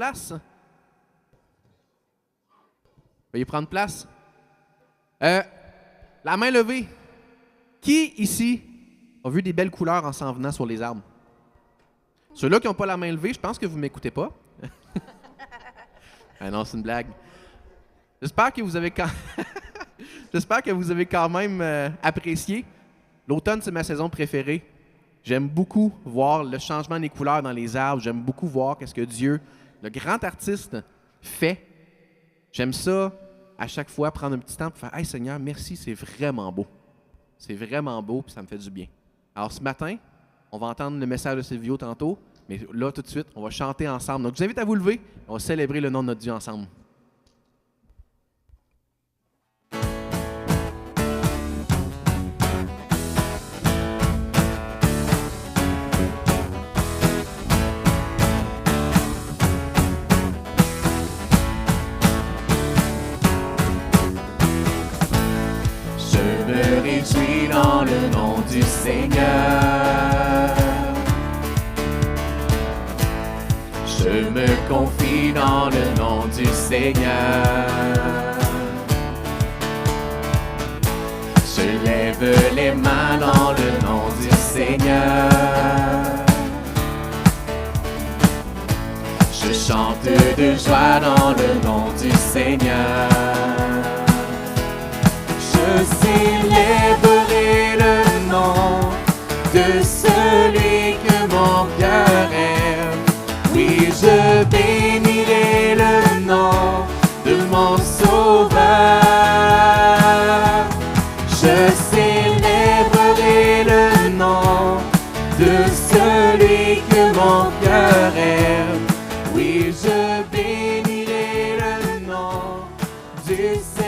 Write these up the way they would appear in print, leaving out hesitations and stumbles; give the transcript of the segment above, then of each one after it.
Place. Veuillez prendre place. La main levée. Qui ici a vu des belles couleurs en s'en venant sur les arbres? Ceux-là qui n'ont pas la main levée, je pense que vous ne m'écoutez pas. Ah non, c'est une blague. J'espère que vous avez J'espère que vous avez quand même apprécié. L'automne, c'est ma saison préférée. J'aime beaucoup voir le changement des couleurs dans les arbres. J'aime beaucoup voir qu'est-ce que Dieu, le grand artiste, fait. J'aime ça, à chaque fois, prendre un petit temps pour faire « Hey Seigneur, merci, c'est vraiment beau. C'est vraiment beau, puis ça me fait du bien. » Alors ce matin, on va entendre le message de Silvio tantôt, mais là, tout de suite, on va chanter ensemble. Donc, je vous invite à vous lever, on va célébrer le nom de notre Dieu ensemble. Je suis dans le nom du Seigneur. Je me confie dans le nom du Seigneur. Je lève les mains dans le nom du Seigneur. Je chante de joie dans le nom du Seigneur. Je célébrerai le nom de celui que mon cœur aime. Oui, je bénirai le nom de mon Sauveur. Je célébrerai le nom de celui que mon cœur aime. Oui, je bénirai le nom du Seigneur.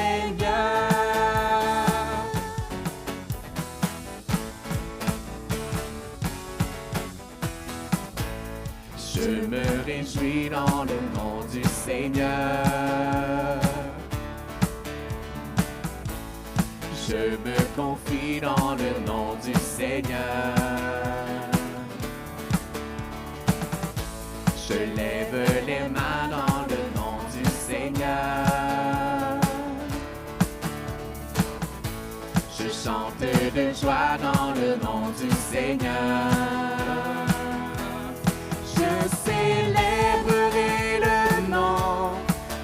Je me réjouis dans le nom du Seigneur. Je me confie dans le nom du Seigneur. Je lève les mains dans le nom du Seigneur. Je chante de joie dans le nom du Seigneur. Je célébrerai le nom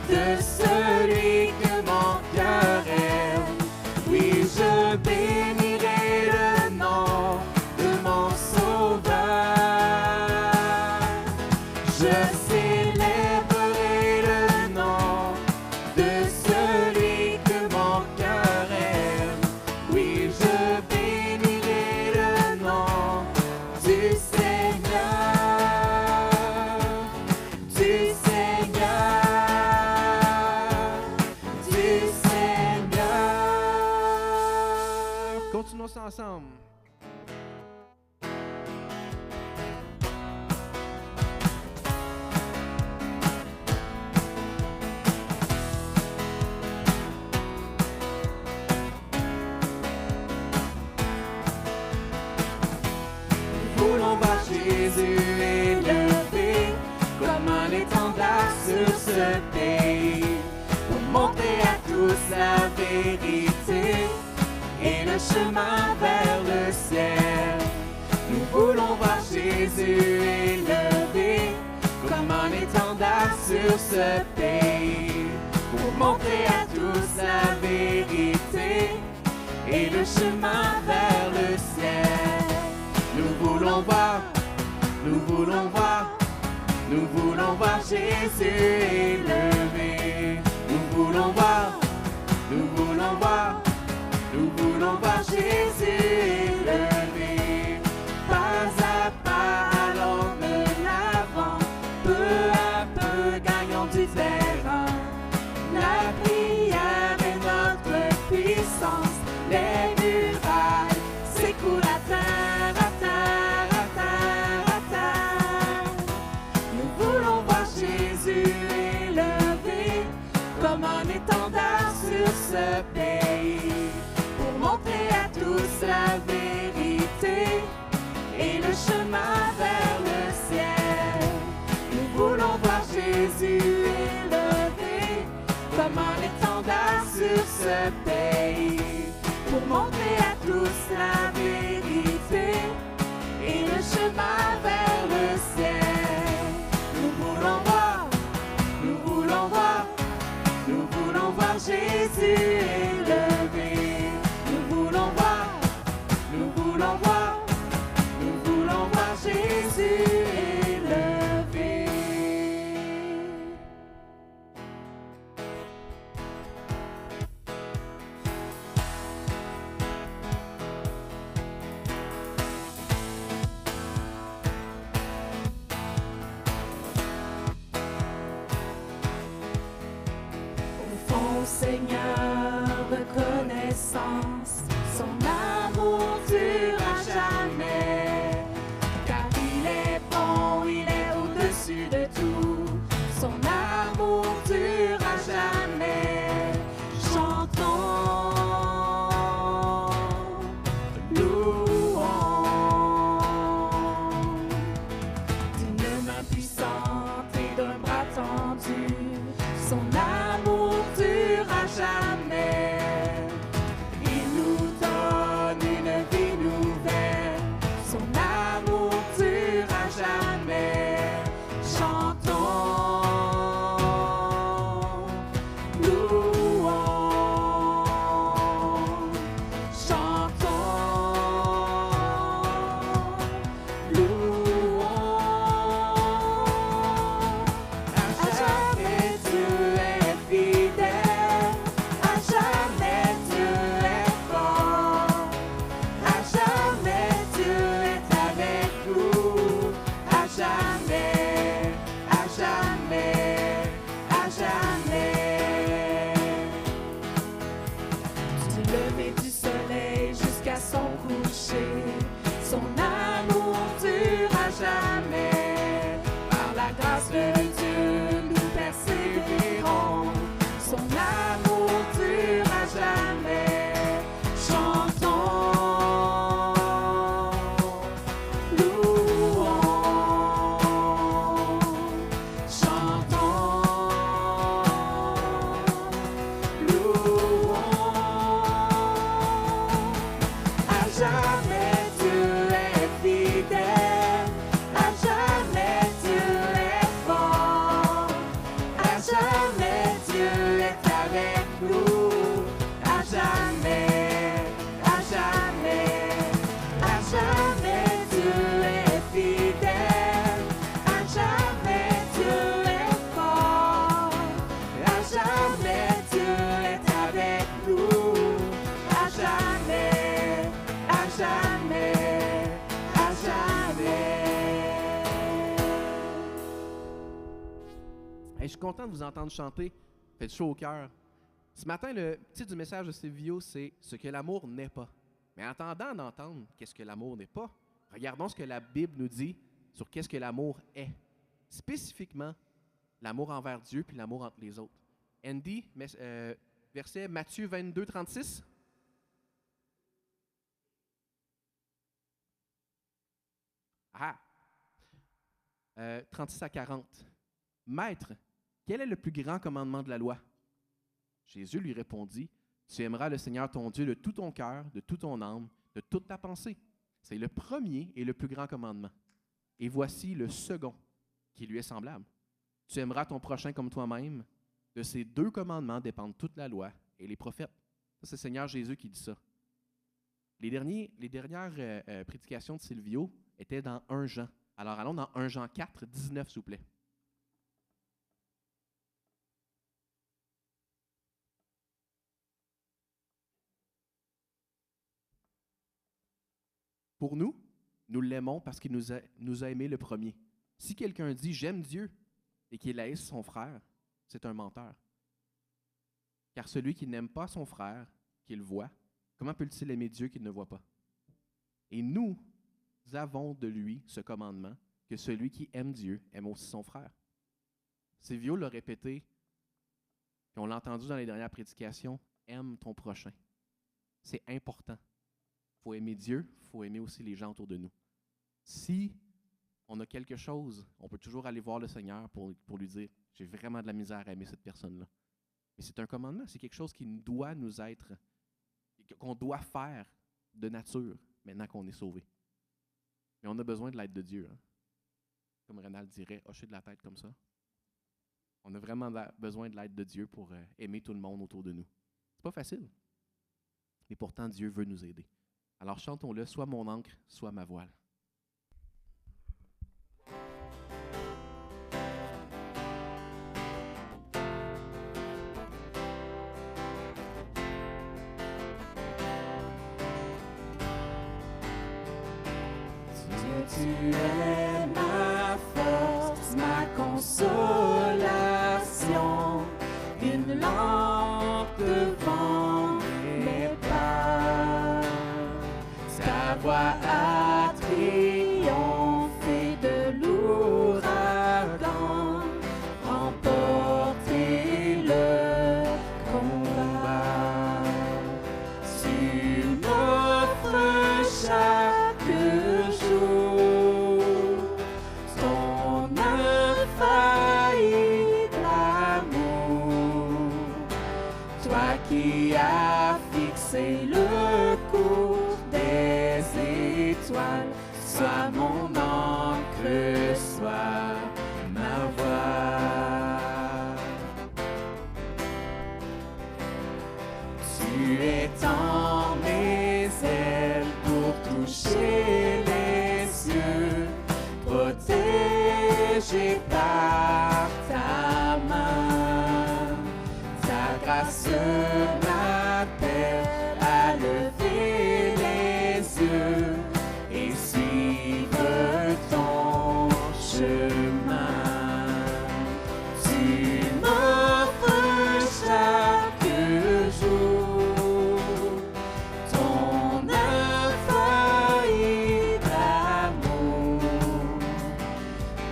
de celui que mon cœur aime. Oui, je bénirai le nom de mon Sauveur. Je célébrerai le nom de celui que mon cœur aime. Oui, je bénirai le nom du Seigneur. Continuons ça ensemble. Nous voulons voir Jésus élevé comme un étendard sur ce pays, pour montrer à tous la vérité et le chemin vers le ciel. Nous voulons voir Jésus élevé comme un étendard sur ce pays, pour montrer à tous la vérité et le chemin vers le ciel. Nous voulons voir, nous voulons voir, nous voulons voir Jésus élevé. Nous voulons voir, nous voulons voir, nous voulons voir Jésus élevé. Pas à pas, allons de l'avant, peu à peu gagnons du terrain. La prière est notre puissance, les murailles s'écoulent à terre, à terre, à terre, à terre. Nous voulons voir Jésus élevé comme un étendard sur ce pays, pour montrer à tous la vérité et le chemin vers le ciel. Nous voulons voir Jésus pays, pour montrer à tous la vérité et le chemin vers le ciel. Nous voulons voir, nous voulons voir, nous voulons voir Jésus élevé. Nous voulons voir, nous voulons voir, nous voulons voir Jésus élevé. Seigneur, reconnaissance, son amour dure à jamais, car il est bon, il est au-dessus de tout, son amour dure à jamais. Chantons, louons, d'une main puissante et d'un bras tendu, son amour dure à jamais. Il nous donne une vie nouvelle, son amour dure à jamais. Chantons, louons, chantons, louons. À jamais tu es fidèle, à jamais tu es fort, à jamais tu es avec nous, à jamais, à jamais, à jamais. Du lever du soleil jusqu'à son coucher, son amour dure à jamais. Par la grâce de Dieu, nous persévérons, son amour dure à jamais. Chantons, louons, chantons, louons. À jamais tu es fidèle, à jamais tu es fort, à jamais Dieu est avec nous, à jamais, à jamais, à jamais tu es fidèle, à jamais tu es fort, à jamais Dieu est avec nous, à jamais, à jamais, à jamais. Hey, je suis content de vous entendre chanter. Faites chaud au cœur. Ce matin, le titre du message de Silvio, c'est « Ce que l'amour n'est pas ». Mais en attendant d'entendre qu'est-ce que l'amour n'est pas, regardons ce que la Bible nous dit sur qu'est-ce que l'amour est. Spécifiquement, l'amour envers Dieu puis l'amour entre les autres. Andy, verset Matthieu 22, 36. Ah! 36 à 40. Maître, quel est le plus grand commandement de la loi? Jésus lui répondit, tu aimeras le Seigneur ton Dieu de tout ton cœur, de toute ton âme, de toute ta pensée. C'est le premier et le plus grand commandement. Et voici le second, qui lui est semblable. Tu aimeras ton prochain comme toi-même. De ces deux commandements dépendent toute la loi et les prophètes. Ça, c'est le Seigneur Jésus qui dit ça. Les dernières prédications de Silvio étaient dans 1 Jean. Alors allons dans 1 Jean 4, 19, s'il vous plaît. Pour nous, nous l'aimons parce qu'il nous a aimés le premier. Si quelqu'un dit « j'aime Dieu » et qu'il haïsse son frère, c'est un menteur. Car celui qui n'aime pas son frère, qu'il voit, comment peut-il aimer Dieu qu'il ne voit pas? Et nous avons de lui ce commandement, que celui qui aime Dieu aime aussi son frère. Silvio l'a répété, puis on l'a entendu dans les dernières prédications, aime ton prochain. C'est important. Il faut aimer Dieu, il faut aimer aussi les gens autour de nous. Si on a quelque chose, on peut toujours aller voir le Seigneur pour lui dire, j'ai vraiment de la misère à aimer cette personne-là. Mais c'est un commandement, c'est quelque chose qui doit nous être, qu'on doit faire de nature maintenant qu'on est sauvé. Mais on a besoin de l'aide de Dieu. Hein. Comme Rénal dirait, hocher de la tête comme ça. On a vraiment besoin de l'aide de Dieu pour aimer tout le monde autour de nous. C'est pas facile. Mais pourtant, Dieu veut nous aider. Alors chantons-le, soit mon ancre, soit ma voile. Dieu, tu es ma force, ma consolation, une lampe devant mes pas. Ta voix a triomphé de l'ouragan, remporté le combat. Tu m'offres chaque jour ton infaillible amour. Toi qui as fixé le cours des étoiles, sois mon ancre, sois ma voile. Tu étends mes ailes pour toucher les cieux, protégé par ta main. Ta grâce m'appelle à lever les yeux et suivre ton chemin. Tu m'offres chaque jour ton infaillible amour.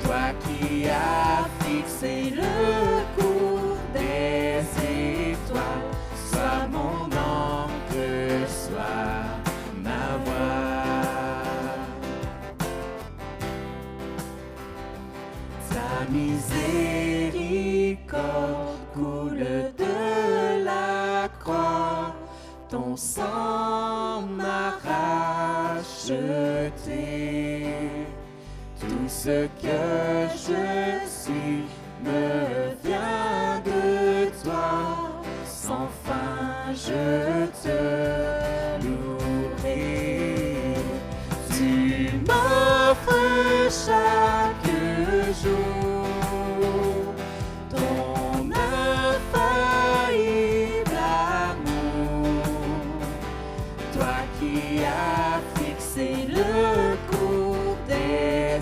Toi qui as fixé le cours des étoiles, sois mon ancre, sois ma voile. Ta miséricorde coule de la croix, ton sang m'a racheté. Tout ce que je suis me vient de toi, sans fin je te louerai. Tu m'offres chaque jour ton infaillible amour. Toi qui as fixé le cours des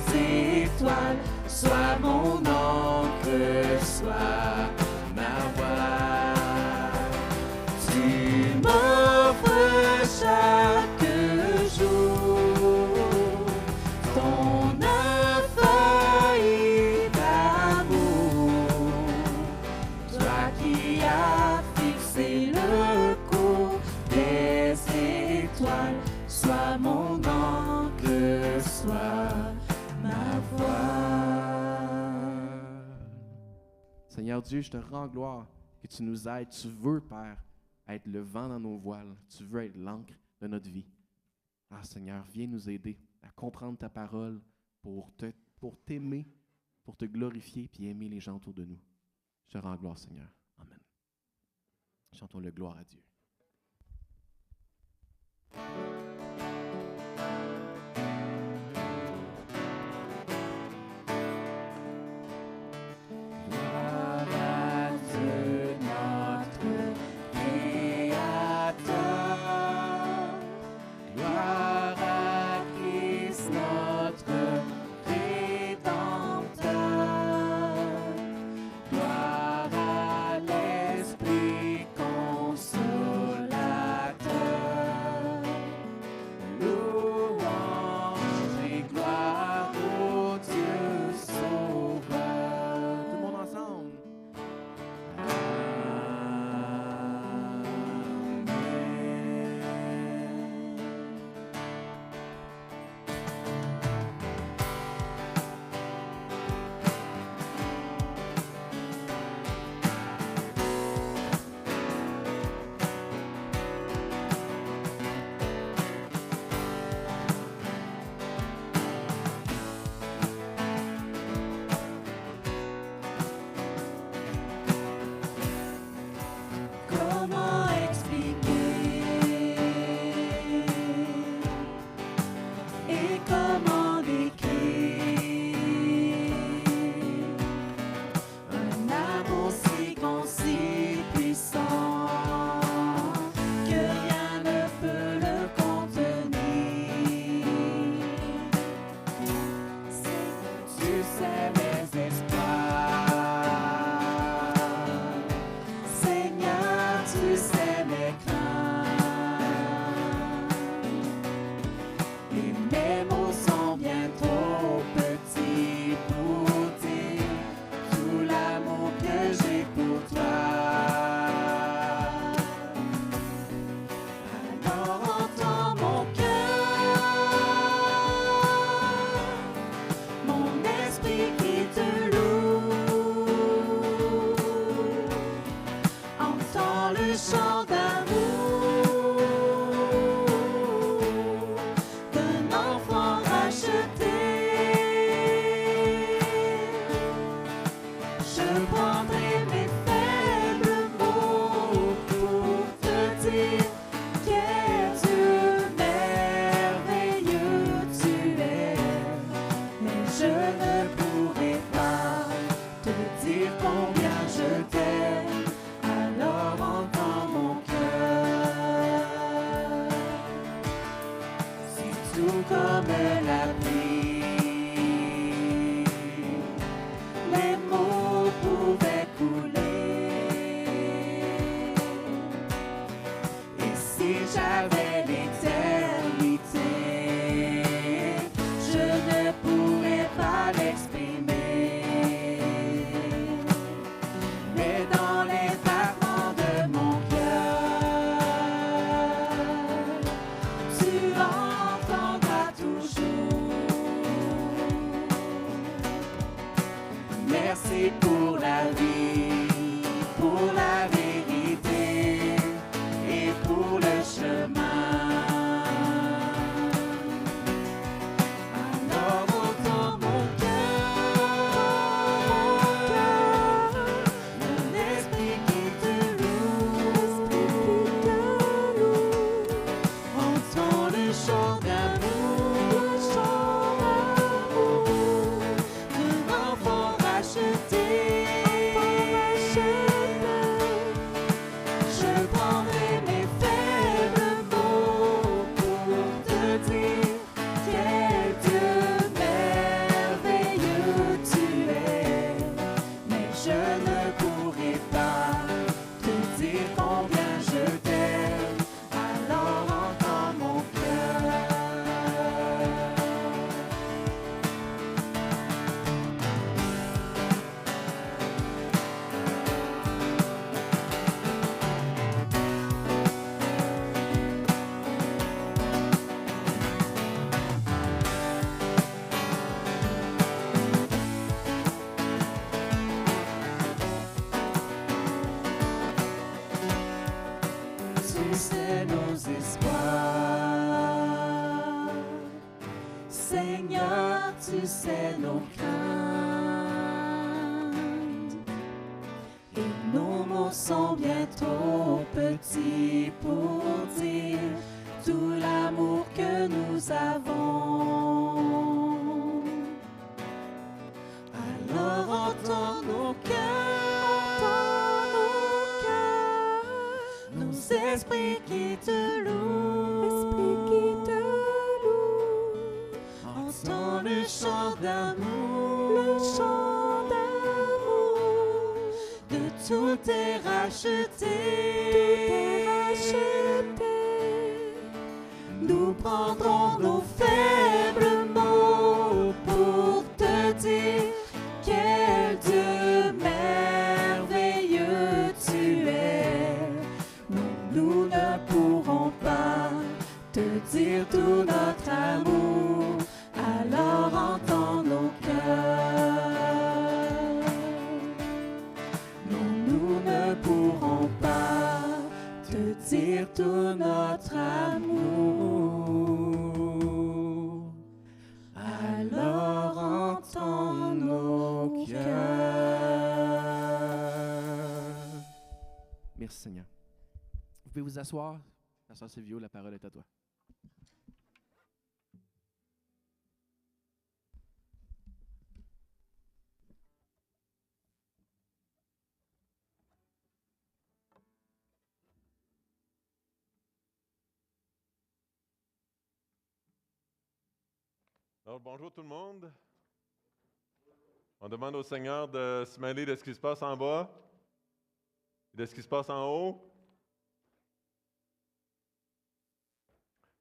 étoiles, sois mon ancre, sois ma voile. Tu m'offres chaque jour ton infaillible amour. Toi qui as fixé le cours des étoiles, sois mon ancre, sois ma voile. Seigneur Dieu, je te rends gloire que tu nous aides. Tu veux, Père, être le vent dans nos voiles. Tu veux être l'encre de notre vie. Ah, Seigneur, viens nous aider à comprendre ta parole pour t'aimer, pour te glorifier et aimer les gens autour de nous. Je te rends gloire, Seigneur. Amen. Chantons le gloire à Dieu. Gloire à Dieu, notre Créateur. Gloire à Christ, notre Rédempteur. Gloire à l'Esprit consolateur. je t'aime, alors entends mon cœur. C'est tout comme la pluie, les mots pouvaient couler. Et si j'avais l'éternité, je ne pourrais pas l'exprimer. Mais dans les battements de mon cœur, tu entendras toujours. Merci pour la vie, pour la vérité et pour le chemin. Alors entends mon cœur, mon esprit qui te loue. Entends le chant d'amour, d'un enfant racheté. Je prendrai mes faibles mots pour te dire quel Dieu merveilleux tu es. Mais je ne pourrai pas te dire combien je t'aime, alors entends mon cœur. Tu sais nos espoirs, Seigneur, tu sais nos craintes, et nos mots sont bien trop petits pour dire tout l'amour que nous avons. Alors entends nos cœurs, nos esprits qui te louent, entends le chant d'amour, de tout est racheté. Nous prendrons nos faibles mots pour te dire quel Dieu merveilleux tu es. Nous ne pourrons pas te dire tout notre amour, alors entends nos cœurs. Non, nous ne pourrons pas te dire tout notre amour, alors entends nos cœurs. Merci Seigneur. Vous pouvez vous asseoir. Pasteur Silvio, la parole est à toi. Alors, bonjour tout le monde. On demande au Seigneur de se mêler de ce qui se passe en bas et de ce qui se passe en haut.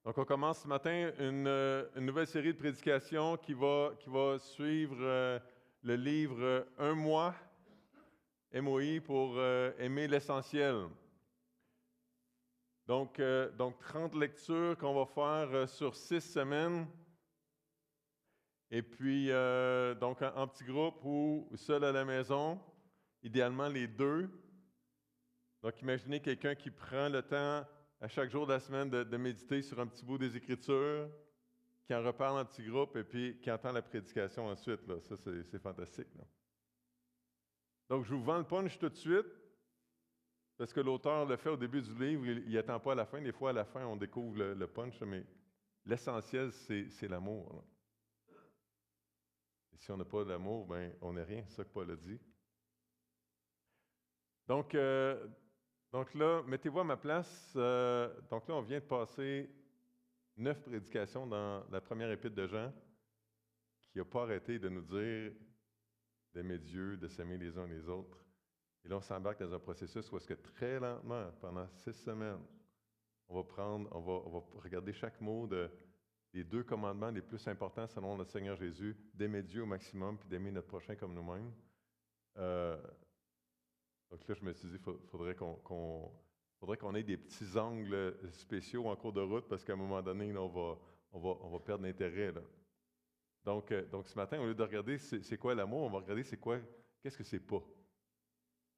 Donc, on commence ce matin une nouvelle série de prédications qui va suivre le livre Un mois, MOI, pour aimer l'essentiel. Donc 30 lectures qu'on va faire sur 6 semaines. Et puis, donc en petit groupe ou seul à la maison, idéalement les deux. Donc, imaginez quelqu'un qui prend le temps à chaque jour de la semaine de méditer sur un petit bout des Écritures, qui en reparle en petit groupe et puis qui entend la prédication ensuite. Là. Ça, c'est fantastique. Là. Donc, je vous vends le punch tout de suite, parce que l'auteur le fait au début du livre, il n'attend pas à la fin. Des fois, à la fin, on découvre le punch, mais l'essentiel, c'est l'amour. Là. Et si on n'a pas d'amour, ben, on n'est rien, c'est ça que Paul a dit. Donc, donc là, mettez-vous à ma place. Donc là, on vient de passer 9 prédications dans la première épître de Jean, qui n'a pas arrêté de nous dire d'aimer Dieu, de s'aimer les uns les autres. Et là, on s'embarque dans un processus où est-ce que très lentement, pendant 6 semaines, on va regarder chaque mot des 2 commandements les plus importants selon le Seigneur Jésus, d'aimer Dieu au maximum puis d'aimer notre prochain comme nous-mêmes. Donc là, je me suis dit, faudrait qu'on ait des petits angles spéciaux en cours de route parce qu'à un moment donné, là, on va perdre l'intérêt. Là. Donc, ce matin, au lieu de regarder c'est quoi l'amour, on va regarder qu'est-ce que c'est pas.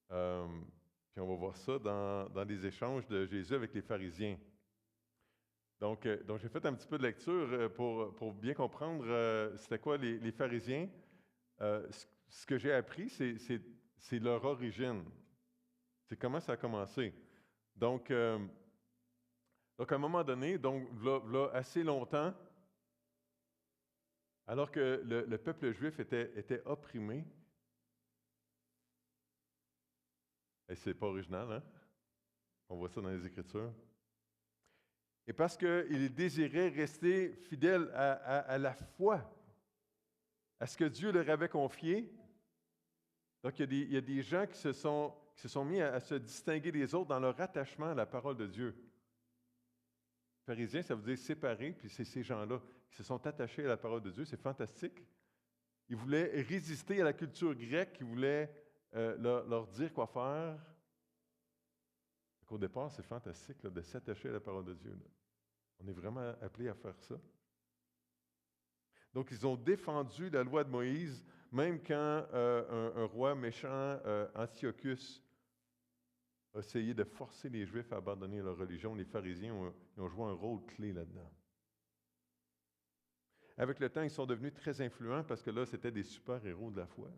Puis on va voir ça dans les échanges de Jésus avec les pharisiens. Donc j'ai fait un petit peu de lecture pour bien comprendre c'était quoi les pharisiens. Ce que j'ai appris, c'est leur origine. C'est comment ça a commencé. Donc à un moment donné, donc là, assez longtemps, alors que le peuple juif était opprimé, et c'est pas original, hein? On voit ça dans les Écritures. Et parce qu'ils désiraient rester fidèles à la foi, à ce que Dieu leur avait confié. Donc, il y a des gens qui se sont mis à se distinguer des autres dans leur attachement à la parole de Dieu. Pharisiens, ça veut dire séparer, puis c'est ces gens-là qui se sont attachés à la parole de Dieu. C'est fantastique. Ils voulaient résister à la culture grecque, ils voulaient leur dire quoi faire. Au départ, c'est fantastique là, de s'attacher à la parole de Dieu. Là. On est vraiment appelé à faire ça. Donc, ils ont défendu la loi de Moïse, même quand un roi méchant, Antiochus, a essayé de forcer les Juifs à abandonner leur religion. Les pharisiens ont joué un rôle clé là-dedans. Avec le temps, ils sont devenus très influents parce que là, c'était des super-héros de la foi.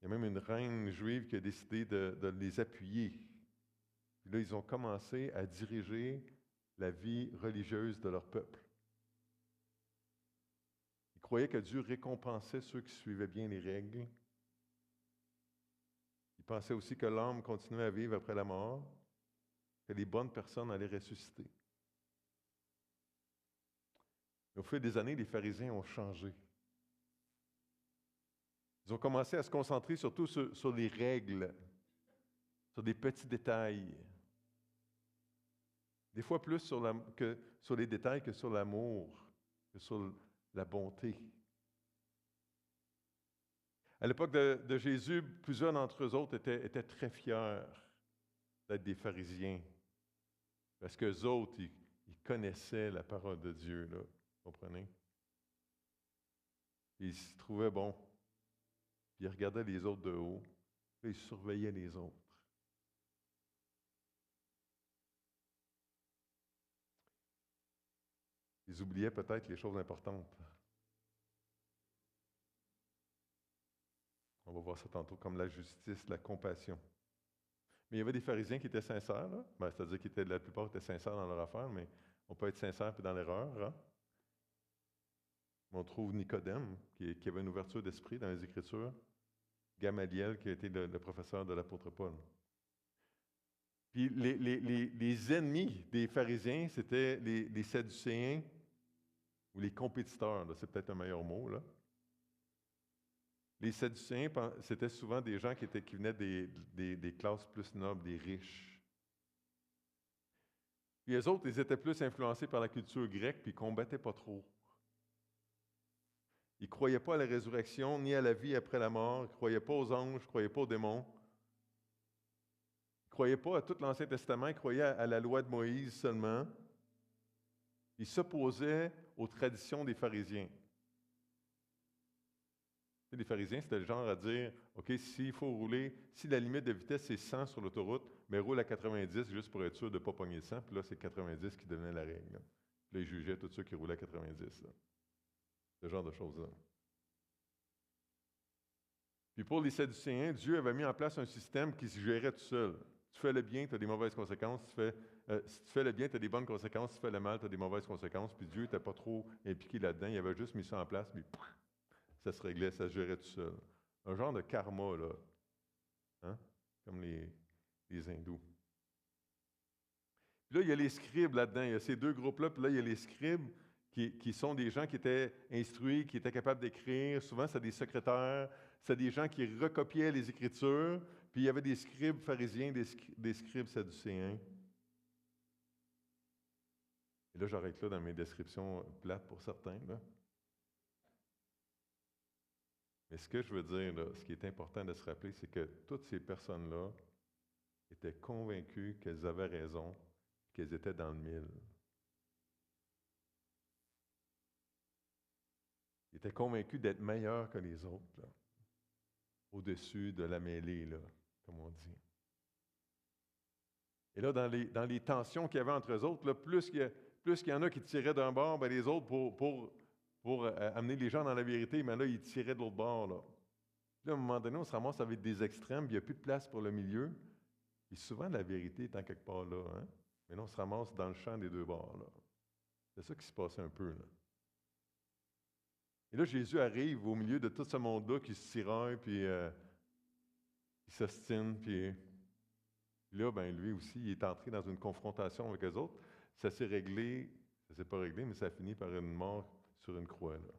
Il y a même une reine juive qui a décidé de les appuyer. Puis là, ils ont commencé à diriger la vie religieuse de leur peuple. Ils croyaient que Dieu récompensait ceux qui suivaient bien les règles. Ils pensaient aussi que l'âme continuait à vivre après la mort, que les bonnes personnes allaient ressusciter. Mais au fil des années, les pharisiens ont changé. Ils ont commencé à se concentrer surtout sur les règles, sur des petits détails. Des fois plus sur les détails que sur l'amour, que sur la bonté. À l'époque de Jésus, plusieurs d'entre eux autres étaient très fiers d'être des pharisiens. Parce qu'eux autres, ils connaissaient la parole de Dieu, là, vous comprenez? Ils se trouvaient bons. Puis ils regardaient les autres de haut, puis ils surveillaient les autres. Ils oubliaient peut-être les choses importantes. On va voir ça tantôt comme la justice, la compassion. Mais il y avait des pharisiens qui étaient sincères, là. C'est-à-dire que la plupart étaient sincères dans leur affaire, mais on peut être sincère puis dans l'erreur. Hein? On trouve Nicodème, qui avait une ouverture d'esprit dans les Écritures. Gamaliel, qui a été le professeur de l'apôtre Paul. Puis les ennemis des pharisiens, c'était les sadducéens ou les compétiteurs. Là, c'est peut-être un meilleur mot, là. Les sadducéens, c'était souvent des gens qui venaient des classes plus nobles, des riches. Puis les autres, ils étaient plus influencés par la culture grecque, puis ils ne combattaient pas trop. Ils ne croyaient pas à la résurrection, ni à la vie après la mort. Ils ne croyaient pas aux anges, ils ne croyaient pas aux démons. Ils ne croyaient pas à tout l'Ancien Testament, ils croyaient à la loi de Moïse seulement. Ils s'opposaient aux traditions des pharisiens. Les pharisiens, c'était le genre à dire, OK, s'il faut rouler, si la limite de vitesse c'est 100 sur l'autoroute, mais roule à 90 juste pour être sûr de ne pas pogner le 100, puis là, c'est 90 qui devenait la règle. Là. Puis là, ils jugeaient tous ceux qui roulaient à 90. Là. Ce genre de choses-là. Puis pour les Sadducéens, Dieu avait mis en place un système qui se gérait tout seul. Tu fais le bien, tu as des mauvaises conséquences. Si tu fais le bien, tu as des bonnes conséquences. Si tu fais le mal, tu as des mauvaises conséquences. Puis Dieu n'était pas trop impliqué là-dedans. Il avait juste mis ça en place, puis ça se réglait, ça se gérait tout seul. Un genre de karma, là, hein? Comme les hindous. Puis là, il y a les scribes là-dedans. Il y a ces deux groupes-là. Puis là, il y a les scribes qui sont des gens qui étaient instruits, qui étaient capables d'écrire. Souvent, c'est des secrétaires. C'est des gens qui recopiaient les Écritures. Puis il y avait des scribes pharisiens, des scribes sadducéens. Et là, j'arrête là dans mes descriptions plates pour certains, là. Mais ce que je veux dire, là, ce qui est important de se rappeler, c'est que toutes ces personnes-là étaient convaincues qu'elles avaient raison, qu'elles étaient dans le mille. Ils étaient convaincus d'être meilleurs que les autres, là, au-dessus de la mêlée, là, comme on dit. Et là, dans les tensions qu'il y avait entre eux autres, là, plus qu'il y en a qui tiraient d'un bord, bien, les autres, pour amener les gens dans la vérité, mais là, ils tiraient de l'autre bord. Là. Puis là, à un moment donné, on se ramasse avec des extrêmes, puis il n'y a plus de place pour le milieu. Puis souvent, la vérité est en quelque part là. Hein? Mais là, on se ramasse dans le champ des deux bords. Là. C'est ça qui se passait un peu. Là. Et là, Jésus arrive au milieu de tout ce monde-là qui se tiraille, puis qui s'ostine, puis là, ben, lui aussi, il est entré dans une confrontation avec eux autres. Ça s'est réglé, ça s'est pas réglé, mais ça a fini par une mort sur une croix. Là.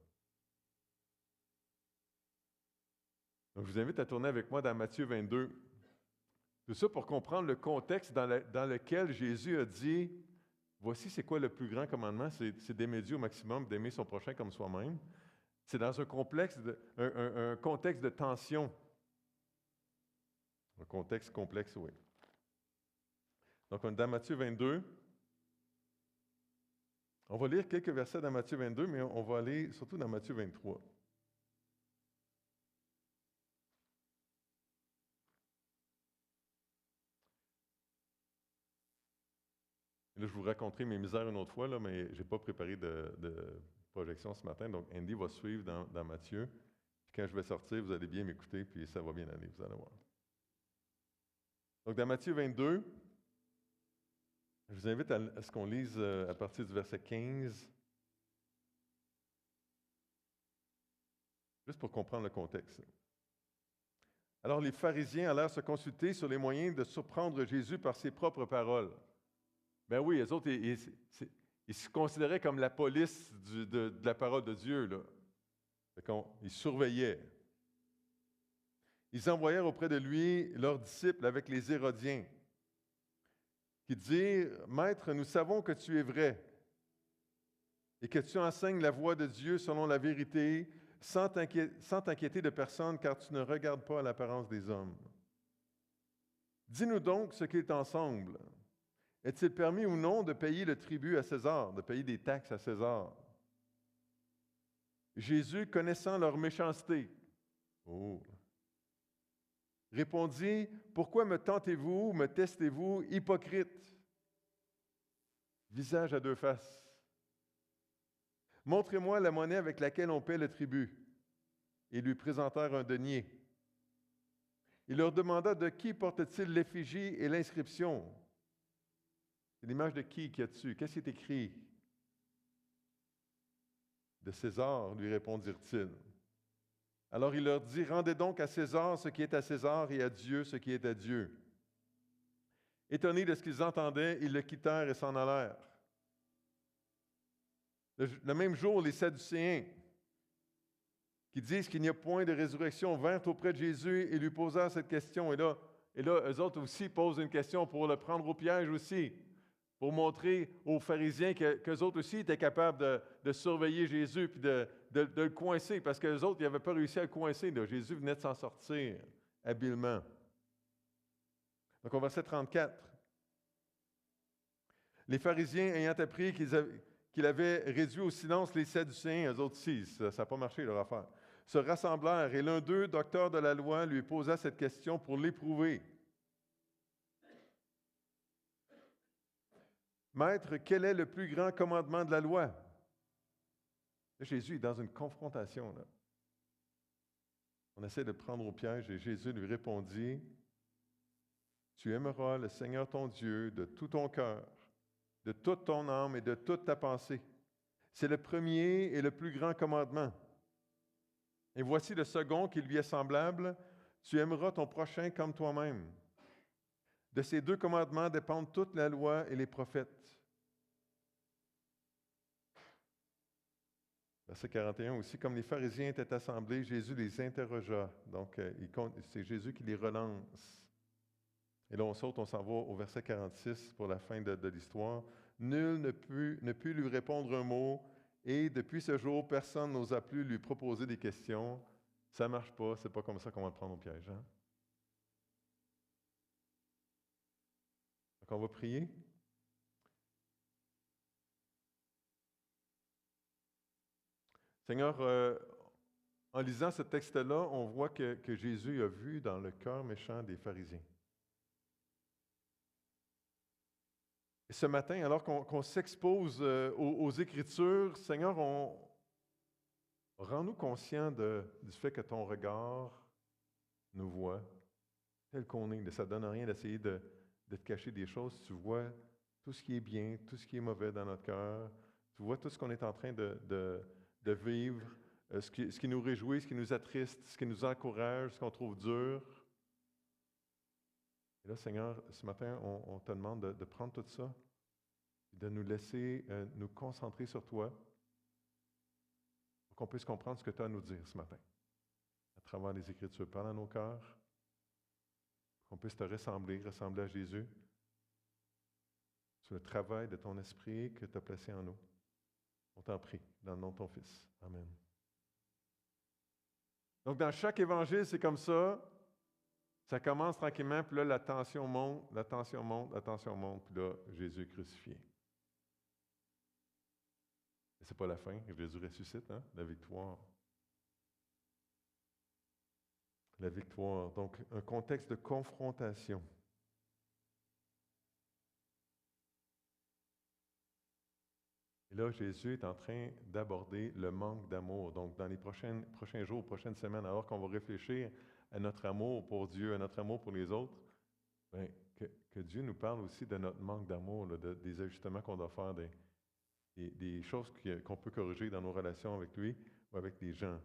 Donc, je vous invite à tourner avec moi dans Matthieu 22. Tout ça pour comprendre le contexte dans lequel Jésus a dit, voici c'est quoi le plus grand commandement, c'est d'aimer Dieu au maximum, d'aimer son prochain comme soi-même. C'est dans un contexte de tension. Un contexte complexe, oui. Donc, on est dans Matthieu 22. On va lire quelques versets dans Matthieu 22, mais on va aller surtout dans Matthieu 23. Et là, je vous raconterai mes misères une autre fois, là, mais je n'ai pas préparé de projection ce matin, donc Andy va suivre dans Matthieu. Puis quand je vais sortir, vous allez bien m'écouter, puis ça va bien aller, vous allez voir. Donc, dans Matthieu 22, je vous invite à ce qu'on lise à partir du verset 15, juste pour comprendre le contexte. Alors, les pharisiens allèrent se consulter sur les moyens de surprendre Jésus par ses propres paroles. Ben oui, les autres, ils se considéraient comme la police de la parole de Dieu, là. Ils surveillaient. Ils envoyèrent auprès de lui leurs disciples avec les Hérodiens, qui dirent, « Maître, nous savons que tu es vrai et que tu enseignes la voie de Dieu selon la vérité, sans t'inquiéter de personne, car tu ne regardes pas à l'apparence des hommes. Dis-nous donc ce qu'ils t'ensemble. Est-il permis ou non de payer le tribut à César, de payer des taxes à César? » Jésus, connaissant leur méchanceté, répondit, « Pourquoi me tentez-vous, me testez-vous, hypocrite? Visage à deux faces. Montrez-moi la monnaie avec laquelle on paie le tribut. » Ils lui présentèrent un denier. Il leur demanda de qui porte-t-il l'effigie et l'inscription. C'est l'image de qui qu'il y a dessus? Qu'est-ce qui est écrit? De César, lui répondirent-ils. Alors il leur dit, rendez donc à César ce qui est à César et à Dieu ce qui est à Dieu. Étonnés de ce qu'ils entendaient, ils le quittèrent et s'en allèrent. Le même jour, les Sadducéens, qui disent qu'il n'y a point de résurrection, vinrent auprès de Jésus et lui posèrent cette question. Et là, eux autres aussi posent une question pour le prendre au piège aussi, pour montrer aux pharisiens qu'eux autres aussi étaient capables de surveiller Jésus puis de le coincer, parce qu'eux autres, ils n'avaient pas réussi à le coincer. Là. Jésus venait de s'en sortir habilement. Donc, au verset 34. Les pharisiens, ayant appris qu'il avait réduit au silence les Sadducéens, eux autres aussi, ça n'a pas marché leur affaire, se rassemblèrent et l'un d'eux, docteur de la loi, lui posa cette question pour l'éprouver. Maître, quel est le plus grand commandement de la loi? Là, Jésus est dans une confrontation. Là. On essaie de le prendre au piège et Jésus lui répondit, « Tu aimeras le Seigneur ton Dieu de tout ton cœur, de toute ton âme et de toute ta pensée. C'est le premier et le plus grand commandement. Et voici le second qui lui est semblable. Tu aimeras ton prochain comme toi-même. De ces 2 commandements dépendent toute la loi et les prophètes. Verset 41 aussi, comme les pharisiens étaient assemblés, Jésus les interrogea. Donc, c'est Jésus qui les relance. Et là, on saute, on s'en va au verset 46 pour la fin de l'histoire. Nul ne put lui répondre un mot, et depuis ce jour, personne n'osa plus lui proposer des questions. Ça ne marche pas, c'est pas comme ça qu'on va le prendre au piège. Hein? Donc, on va prier. Seigneur, en lisant ce texte-là, on voit que Jésus a vu dans le cœur méchant des pharisiens. Et ce matin, alors qu'on s'expose aux Écritures, Seigneur, rends-nous conscients du fait que ton regard nous voit tel qu'on est. Ça ne donne rien d'essayer de te cacher des choses. Tu vois tout ce qui est bien, tout ce qui est mauvais dans notre cœur. Tu vois tout ce qu'on est en train de vivre, ce qui nous réjouit, ce qui nous attriste, ce qui nous encourage, ce qu'on trouve dur. Et là, Seigneur, ce matin, on te demande de prendre tout ça, de nous laisser nous concentrer sur toi, pour qu'on puisse comprendre ce que tu as à nous dire ce matin, à travers les Écritures. Parle à nos cœurs, pour qu'on puisse te ressembler à Jésus, sur le travail de ton esprit que tu as placé en nous. On t'en prie, dans le nom de ton Fils. Amen. Donc, dans chaque évangile, c'est comme ça. Ça commence tranquillement, puis là, la tension monte, puis là, Jésus est crucifié. Mais ce n'est pas la fin. Jésus ressuscite, hein? La victoire. La victoire. Donc, un contexte de confrontation. Et là, Jésus est en train d'aborder le manque d'amour. Donc, dans les prochains jours, prochaines semaines, alors qu'on va réfléchir à notre amour pour Dieu, à notre amour pour les autres, bien, que Dieu nous parle aussi de notre manque d'amour, là, des ajustements qu'on doit faire, des choses qu'on peut corriger dans nos relations avec lui ou avec les gens.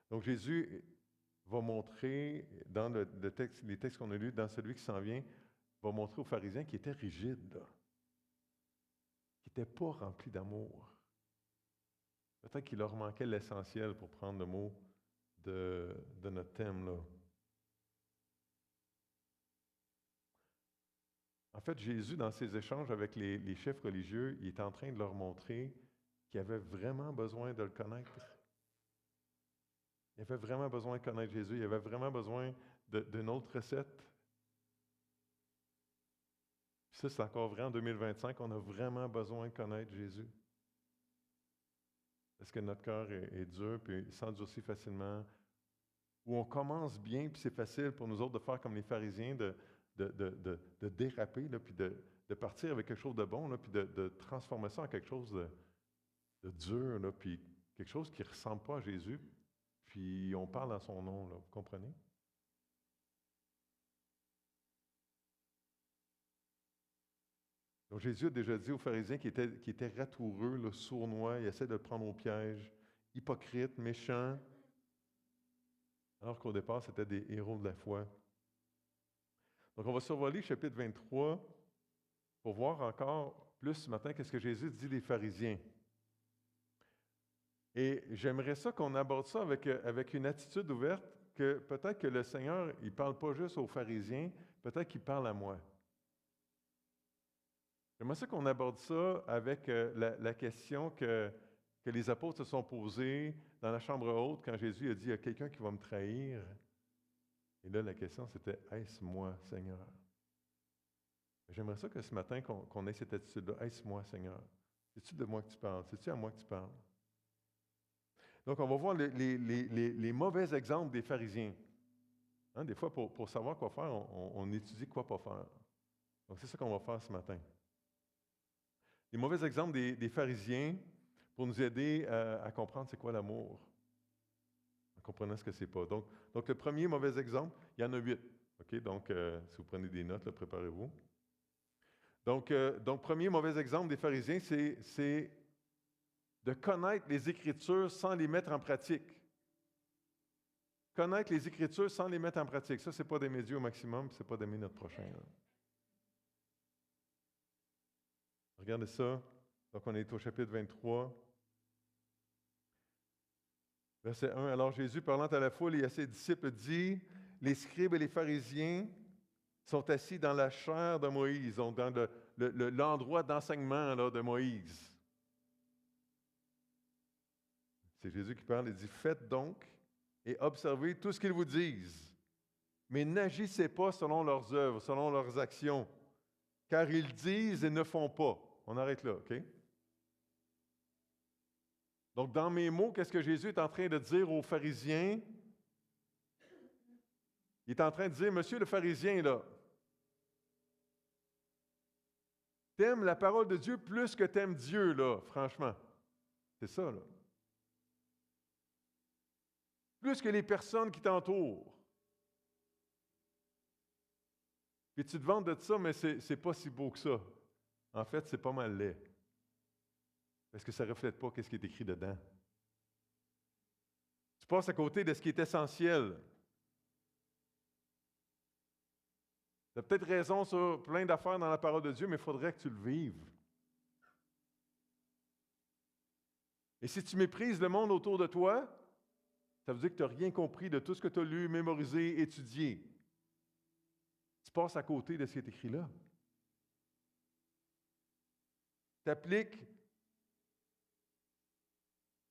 Donc, Jésus va montrer, dans les textes qu'on a lus, dans celui qui s'en vient, va montrer aux pharisiens qui étaient rigides, là, qui n'étaient pas remplis d'amour. Peut-être qu'il leur manquait l'essentiel pour prendre le mot de notre thème, là. En fait, Jésus, dans ses échanges avec les chefs religieux, il est en train de leur montrer qu'il avait vraiment besoin de le connaître. Il avait vraiment besoin de connaître Jésus. Il avait vraiment besoin d'une autre recette. Puis ça, c'est encore vrai en 2025. On a vraiment besoin de connaître Jésus. Est-ce que notre cœur est dur, puis il s'endurcit facilement? Ou on commence bien, puis c'est facile pour nous autres de faire comme les pharisiens, de déraper, là, puis de partir avec quelque chose de bon, là, puis de transformer ça en quelque chose de dur, là, puis quelque chose qui ne ressemble pas à Jésus, puis on parle en son nom, là, vous comprenez? Donc Jésus a déjà dit aux pharisiens qui étaient ratoureux, là, sournois, ils essaient de le prendre au piège, hypocrites, méchants, alors qu'au départ, c'était des héros de la foi. Donc, on va survoler chapitre 23 pour voir encore plus ce matin qu'est-ce que Jésus dit des pharisiens. Et j'aimerais ça qu'on aborde ça avec une attitude ouverte, que peut-être que le Seigneur, il ne parle pas juste aux pharisiens, peut-être qu'il parle à moi. J'aimerais ça qu'on aborde ça avec la question que les apôtres se sont posées dans la chambre haute quand Jésus a dit « Il y a quelqu'un qui va me trahir ». Et là, la question, c'était « Est-ce moi, Seigneur? » J'aimerais ça que ce matin, qu'on ait cette attitude-là. « Est-ce moi, Seigneur? C'est-tu de moi que tu parles? C'est-tu à moi que tu parles? » Donc, on va voir les mauvais exemples des pharisiens. Hein, des fois, pour savoir quoi faire, on étudie quoi pas faire. Donc, c'est ça qu'on va faire ce matin. Les mauvais exemples des pharisiens pour nous aider à comprendre c'est quoi l'amour. En comprenant ce que c'est pas. Donc, le premier mauvais exemple, il y en a 8. Okay? Donc, si vous prenez des notes, là, préparez-vous. Donc, premier mauvais exemple des pharisiens, c'est de connaître les Écritures sans les mettre en pratique. connaître les Écritures sans les mettre en pratique. Ça, ce n'est pas d'aimer Dieu au maximum, ce n'est pas d'aimer notre prochain. Là. Regardez ça. Donc, on est au chapitre 23. Verset 1. Alors Jésus, parlant à la foule et à ses disciples, dit, « Les scribes et les pharisiens sont assis dans la chaire de Moïse, donc dans l'endroit d'enseignement là, de Moïse. » C'est Jésus qui parle. Il dit, « Faites donc et observez tout ce qu'ils vous disent, mais n'agissez pas selon leurs œuvres, selon leurs actions, car ils disent et ne font pas. » On arrête là, OK? Donc, dans mes mots, qu'est-ce que Jésus est en train de dire aux pharisiens? Il est en train de dire, Monsieur le pharisien, là, t'aimes la parole de Dieu plus que t'aimes Dieu, là, franchement. C'est ça, là. Plus que les personnes qui t'entourent. Puis tu te vantes de ça, mais c'est pas si beau que ça. En fait, c'est pas mal laid. Parce que ça ne reflète pas ce qui est écrit dedans. Tu passes à côté de ce qui est essentiel. Tu as peut-être raison sur plein d'affaires dans la parole de Dieu, mais il faudrait que tu le vives. Et si tu méprises le monde autour de toi, ça veut dire que tu n'as rien compris de tout ce que tu as lu, mémorisé, étudié. Tu passes à côté de ce qui est écrit là. Tu appliques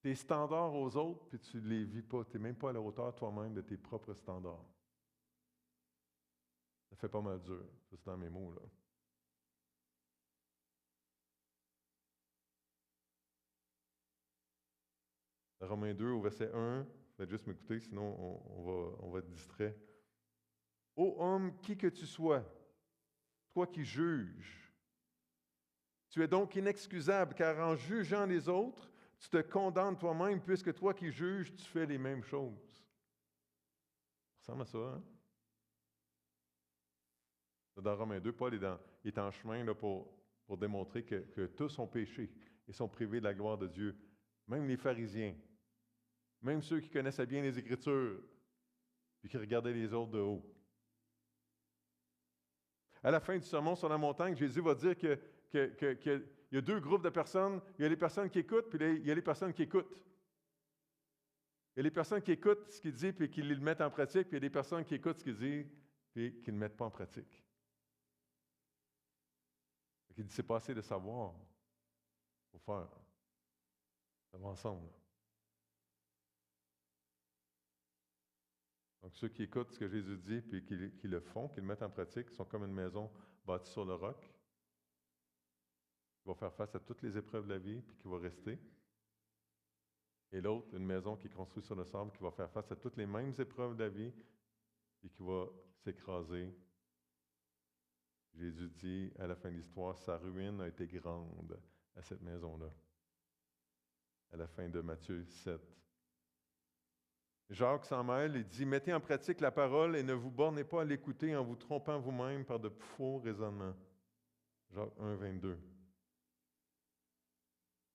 tes standards aux autres, puis tu ne les vis pas. Tu n'es même pas à la hauteur toi-même de tes propres standards. Ça fait pas mal dur. Ça, c'est dans mes mots, là. Romains 2, au verset 1, faites juste m'écouter, sinon on va être distrait. « Ô homme, qui que tu sois, toi qui juges, tu es donc inexcusable, car en jugeant les autres, tu te condamnes toi-même, puisque toi qui juges, tu fais les mêmes choses. » Ça ressemble à ça, hein? Dans Romains 2, Paul est en chemin là, pour démontrer que tous ont péché et sont privés de la gloire de Dieu. Même les pharisiens, même ceux qui connaissaient bien les Écritures, puis qui regardaient les autres de haut. À la fin du sermon sur la montagne, Jésus va dire qu'il y a deux groupes de personnes. Il y a les personnes qui écoutent, puis il y a les personnes qui écoutent. Il y a les personnes qui écoutent ce qu'il dit, puis qui le mettent en pratique, puis il y a des personnes qui écoutent ce qu'il dit, puis qui ne le mettent pas en pratique. Il dit, c'est pas assez de savoir. Il faut faire. Ça va ensemble. Donc, ceux qui écoutent ce que Jésus dit, puis qui le font, qui le mettent en pratique, sont comme une maison bâtie sur le roc, qui va faire face à toutes les épreuves de la vie, puis qui va rester. Et l'autre, une maison qui est construite sur le sable, qui va faire face à toutes les mêmes épreuves de la vie, et qui va s'écraser. Jésus dit, à la fin de l'histoire, sa ruine a été grande à cette maison-là. À la fin de Matthieu 7. Jacques s'en mêle et dit, « Mettez en pratique la parole et ne vous bornez pas à l'écouter en vous trompant vous-même par de faux raisonnements. » Jacques 1, 22.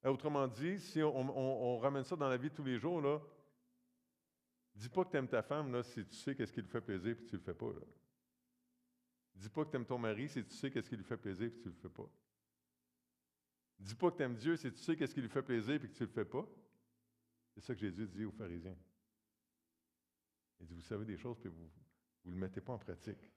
Autrement dit, si on ramène ça dans la vie de tous les jours, là, dis pas que tu aimes ta femme là, si tu sais qu'est-ce qui lui fait plaisir et que tu ne le fais pas. Là. Dis pas que tu aimes ton mari si tu sais qu'est-ce qui lui fait plaisir et que tu ne le fais pas. Dis pas que tu aimes Dieu si tu sais qu'est-ce qui lui fait plaisir et que tu ne le fais pas. C'est ça que Jésus dit aux pharisiens. Il dit, vous savez des choses, puis vous ne le mettez pas en pratique.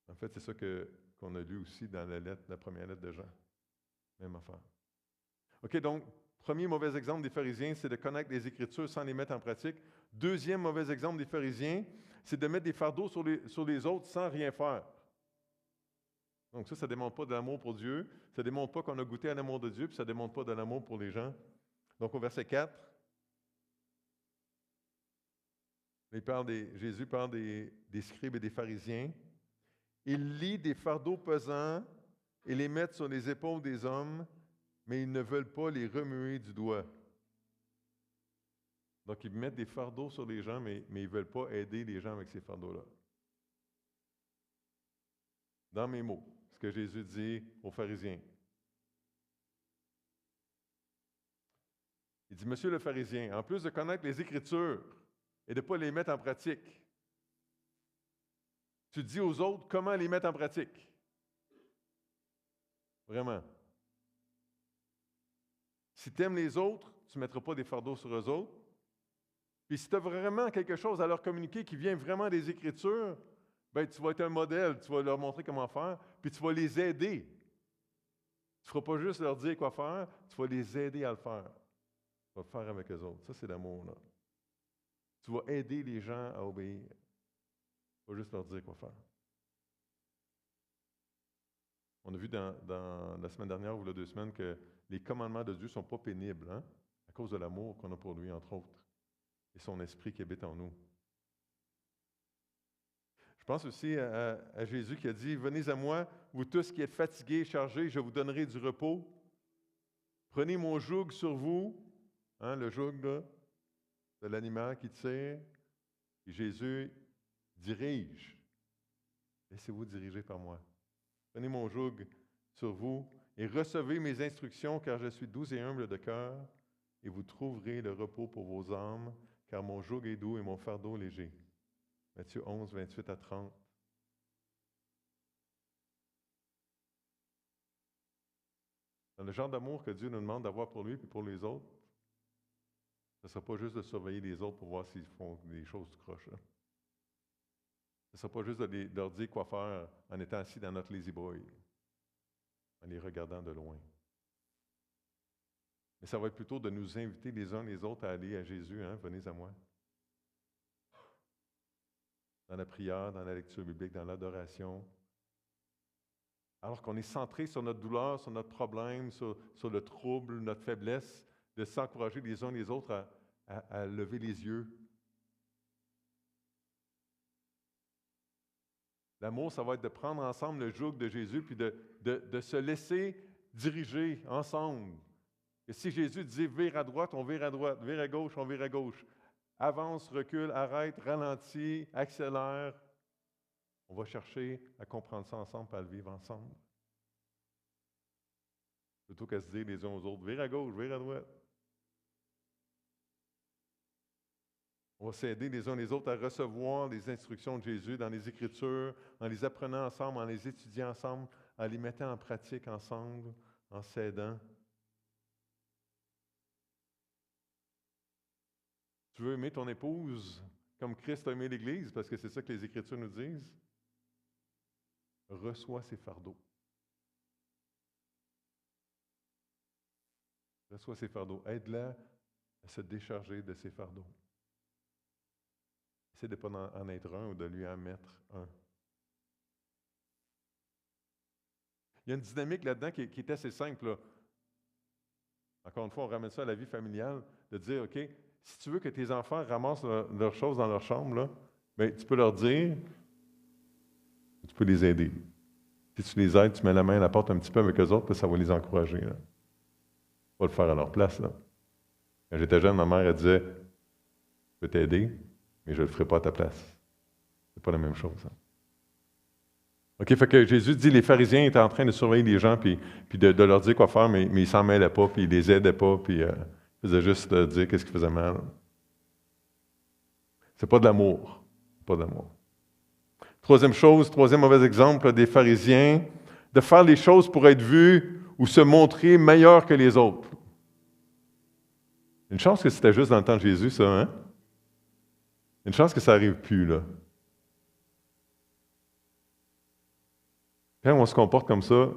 En fait, c'est ça qu'on a lu aussi dans la première lettre de Jean. Même affaire. OK, donc, premier mauvais exemple des pharisiens, c'est de connaître les Écritures sans les mettre en pratique. Deuxième mauvais exemple des pharisiens, c'est de mettre des fardeaux sur les autres sans rien faire. Donc ça ne démontre pas de l'amour pour Dieu, ça ne démontre pas qu'on a goûté à l'amour de Dieu, puis ça ne démontre pas de l'amour pour les gens. Donc au verset 4, Jésus parle des scribes et des pharisiens. Ils lient des fardeaux pesants et les mettent sur les épaules des hommes, mais ils ne veulent pas les remuer du doigt. Donc ils mettent des fardeaux sur les gens, mais ils ne veulent pas aider les gens avec ces fardeaux-là. Dans mes mots, ce que Jésus dit aux pharisiens. Il dit, Monsieur le pharisien, en plus de connaître les Écritures et de ne pas les mettre en pratique, tu dis aux autres comment les mettre en pratique. Vraiment. Si tu aimes les autres, tu ne mettras pas des fardeaux sur eux autres. Puis si tu as vraiment quelque chose à leur communiquer qui vient vraiment des Écritures, ben, tu vas être un modèle, tu vas leur montrer comment faire, puis tu vas les aider. Tu ne feras pas juste leur dire quoi faire, tu vas les aider à le faire. Tu vas le faire avec eux autres. Ça, c'est l'amour, là. Tu vas aider les gens à obéir. Tu vas juste leur dire quoi faire. On a vu dans la semaine dernière ou la 2 semaines que les commandements de Dieu ne sont pas pénibles, hein, à cause de l'amour qu'on a pour lui, entre autres, et son esprit qui habite en nous. Je pense aussi à Jésus qui a dit, « Venez à moi, vous tous qui êtes fatigués et chargés, je vous donnerai du repos. Prenez mon joug sur vous. » Hein, le joug là, de l'animal qui tire. Et Jésus dirige. Laissez-vous diriger par moi. Prenez mon joug sur vous et recevez mes instructions, car je suis doux et humble de cœur, et vous trouverez le repos pour vos âmes, car mon joug est doux et mon fardeau léger. Matthieu 11, 28 à 30. Dans le genre d'amour que Dieu nous demande d'avoir pour lui et pour les autres, ce ne sera pas juste de surveiller les autres pour voir s'ils font des choses du croche. Hein? Ce ne sera pas juste de leur dire quoi faire en étant assis dans notre lazy boy, en les regardant de loin. Mais ça va être plutôt de nous inviter les uns les autres à aller à Jésus. Hein? Venez à moi. Dans la prière, dans la lecture biblique, dans l'adoration. Alors qu'on est centré sur notre douleur, sur notre problème, sur le trouble, notre faiblesse, de s'encourager les uns les autres à lever les yeux. L'amour, ça va être de prendre ensemble le joug de Jésus puis de se laisser diriger ensemble. Et si Jésus disait « vire à droite », on vire à droite, « vire à gauche », on vire à gauche. Avance, recule, arrête, ralentit, accélère. On va chercher à comprendre ça ensemble et à le vivre ensemble. Plutôt qu'à se dire les uns aux autres, vire à gauche, vire à droite. On va s'aider les uns les autres à recevoir les instructions de Jésus dans les Écritures, en les apprenant ensemble, en les étudiant ensemble, en les mettant en pratique ensemble, en s'aidant. Tu veux aimer ton épouse comme Christ a aimé l'Église, parce que c'est ça que les Écritures nous disent. Reçois ses fardeaux. Reçois ses fardeaux. Aide-la à se décharger de ses fardeaux. Essaie de ne pas en être un ou de lui en mettre un. Il y a une dynamique là-dedans qui est assez simple. Là. Encore une fois, on ramène ça à la vie familiale, de dire, OK, si tu veux que tes enfants ramassent leurs choses dans leur chambre, là, bien, tu peux leur dire, tu peux les aider. Si tu les aides, tu mets la main à la porte un petit peu avec eux autres, puis ça va les encourager. Là. Pas le faire à leur place. Là. Quand j'étais jeune, ma mère, elle disait, je peux t'aider, mais je ne le ferai pas à ta place. C'est pas la même chose. Hein. OK, fait que Jésus dit, les pharisiens étaient en train de surveiller les gens, puis de leur dire quoi faire, mais ils ne s'en mêlaient pas, puis ils les aidaient pas, puis ils faisaient juste dire qu'est-ce qui faisait mal. C'est pas de l'amour. Pas d'amour. Troisième mauvais exemple des pharisiens, de faire les choses pour être vus ou se montrer meilleur que les autres. Une chance que c'était juste dans le temps de Jésus, ça, hein? Une chance que ça n'arrive plus, là. Quand on se comporte comme ça,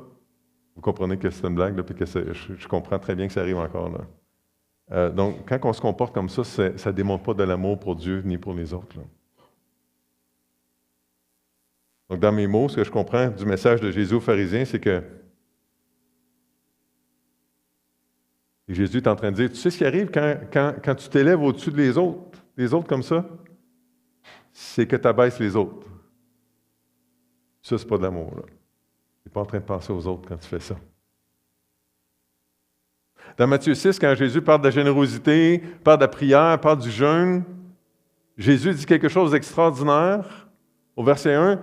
vous comprenez que c'est une blague, là, puis que je comprends très bien que ça arrive encore, là. Donc, quand on se comporte comme ça, ça ne démontre pas de l'amour pour Dieu ni pour les autres, là. Donc, dans mes mots, ce que je comprends du message de Jésus aux pharisiens, c'est que Jésus est en train de dire, tu sais ce qui arrive quand tu t'élèves au-dessus des autres comme ça, c'est que tu abaisses les autres. Ça, c'est pas de l'amour, là. Tu n'es pas en train de penser aux autres quand tu fais ça. Dans Matthieu 6, quand Jésus parle de la générosité, parle de la prière, parle du jeûne, Jésus dit quelque chose d'extraordinaire. Au verset 1,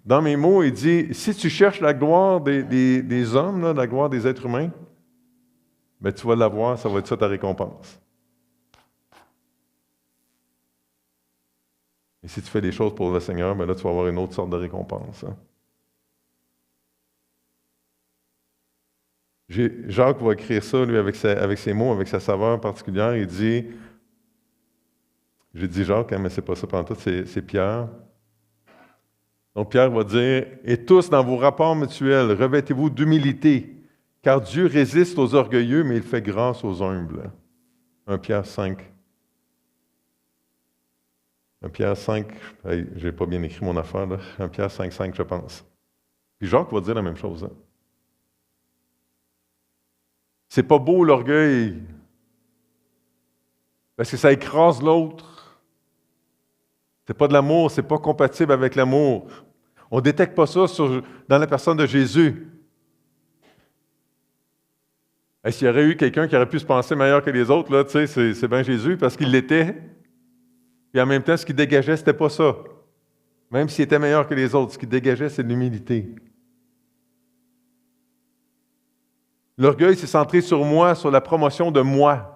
dans mes mots, il dit, si tu cherches la gloire des hommes, là, la gloire des êtres humains, bien, tu vas l'avoir, ça va être ça ta récompense. Et si tu fais des choses pour le Seigneur, bien là, tu vas avoir une autre sorte de récompense. Hein. Jacques va écrire ça, lui, avec ses mots, avec sa saveur particulière. Il dit, j'ai dit Jacques, hein, mais c'est pas ça pendant tout, c'est Pierre. Donc Pierre va dire, « Et tous, dans vos rapports mutuels, revêtez-vous d'humilité, car Dieu résiste aux orgueilleux, mais il fait grâce aux humbles. » 1 Pierre 5. 1 Pierre 5, hey, je n'ai pas bien écrit mon affaire, là. 1 Pierre 5, 5, je pense. Puis Jacques va dire la même chose. Hein. C'est pas beau l'orgueil, parce que ça écrase l'autre. C'est pas de l'amour, c'est pas compatible avec l'amour. On ne détecte pas ça dans la personne de Jésus. Et s'il y aurait eu quelqu'un qui aurait pu se penser meilleur que les autres, là, tu sais, c'est bien Jésus, parce qu'il l'était. Et en même temps, ce qu'il dégageait, c'était pas ça. Même s'il était meilleur que les autres, ce qu'il dégageait, c'est de l'humilité. L'orgueil, c'est centré sur moi, sur la promotion de moi.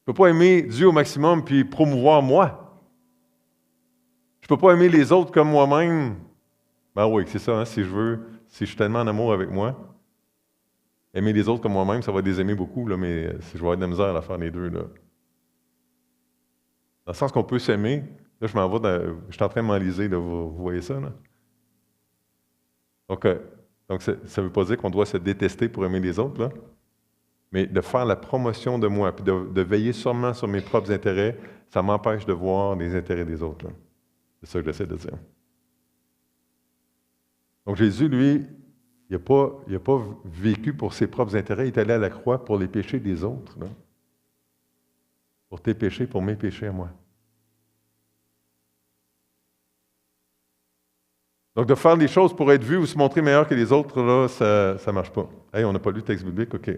Je ne peux pas aimer Dieu au maximum puis promouvoir moi. Je ne peux pas aimer les autres comme moi-même. Ben oui, c'est ça, hein, si je suis tellement en amour avec moi, aimer les autres comme moi-même, ça va les aimer beaucoup, là, mais je vais avoir de la misère à faire les deux. Là. Dans le sens qu'on peut s'aimer, là, je suis en train de m'enliser, là, vous voyez ça, là? Donc ça ne veut pas dire qu'on doit se détester pour aimer les autres, là. Mais de faire la promotion de moi, puis de veiller seulement sur mes propres intérêts, ça m'empêche de voir les intérêts des autres. Là. C'est ça que j'essaie de dire. Donc Jésus, lui, il n'a pas vécu pour ses propres intérêts, il est allé à la croix pour les péchés des autres. Là. Pour tes péchés, pour mes péchés à moi. Donc de faire des choses pour être vu ou se montrer meilleur que les autres, là, ça ne marche pas. Hey, on n'a pas lu le texte biblique, OK.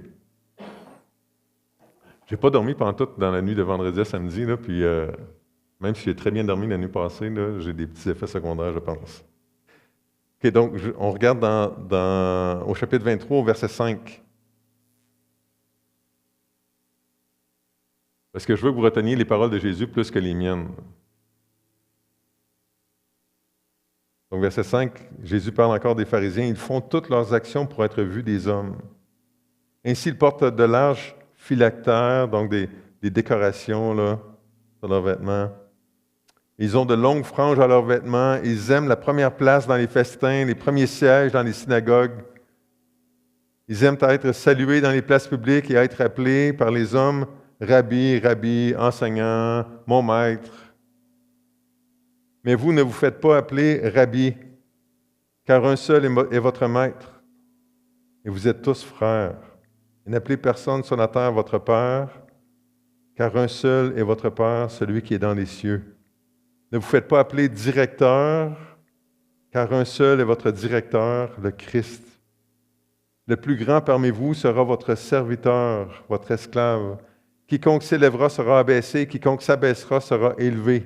J'ai pas dormi pendant toute dans la nuit de vendredi à samedi, là, puis même si j'ai très bien dormi la nuit passée, là, j'ai des petits effets secondaires, je pense. OK, donc on regarde au chapitre 23, au verset 5. Parce que je veux que vous reteniez les paroles de Jésus plus que les miennes. Donc, verset 5, Jésus parle encore des pharisiens. Ils font toutes leurs actions pour être vus des hommes. Ainsi, ils portent de larges phylactères, donc des décorations là, sur leurs vêtements. Ils ont de longues franges à leurs vêtements. Ils aiment la première place dans les festins, les premiers sièges dans les synagogues. Ils aiment être salués dans les places publiques et être appelés par les hommes Rabbi, Rabbi, enseignant, mon maître. Mais vous ne vous faites pas appeler Rabbi, car un seul est votre maître, et vous êtes tous frères. Et n'appelez personne sur la terre votre Père, car un seul est votre Père, celui qui est dans les cieux. Ne vous faites pas appeler directeur, car un seul est votre directeur, le Christ. Le plus grand parmi vous sera votre serviteur, votre esclave. Quiconque s'élèvera sera abaissé, quiconque s'abaissera sera élevé.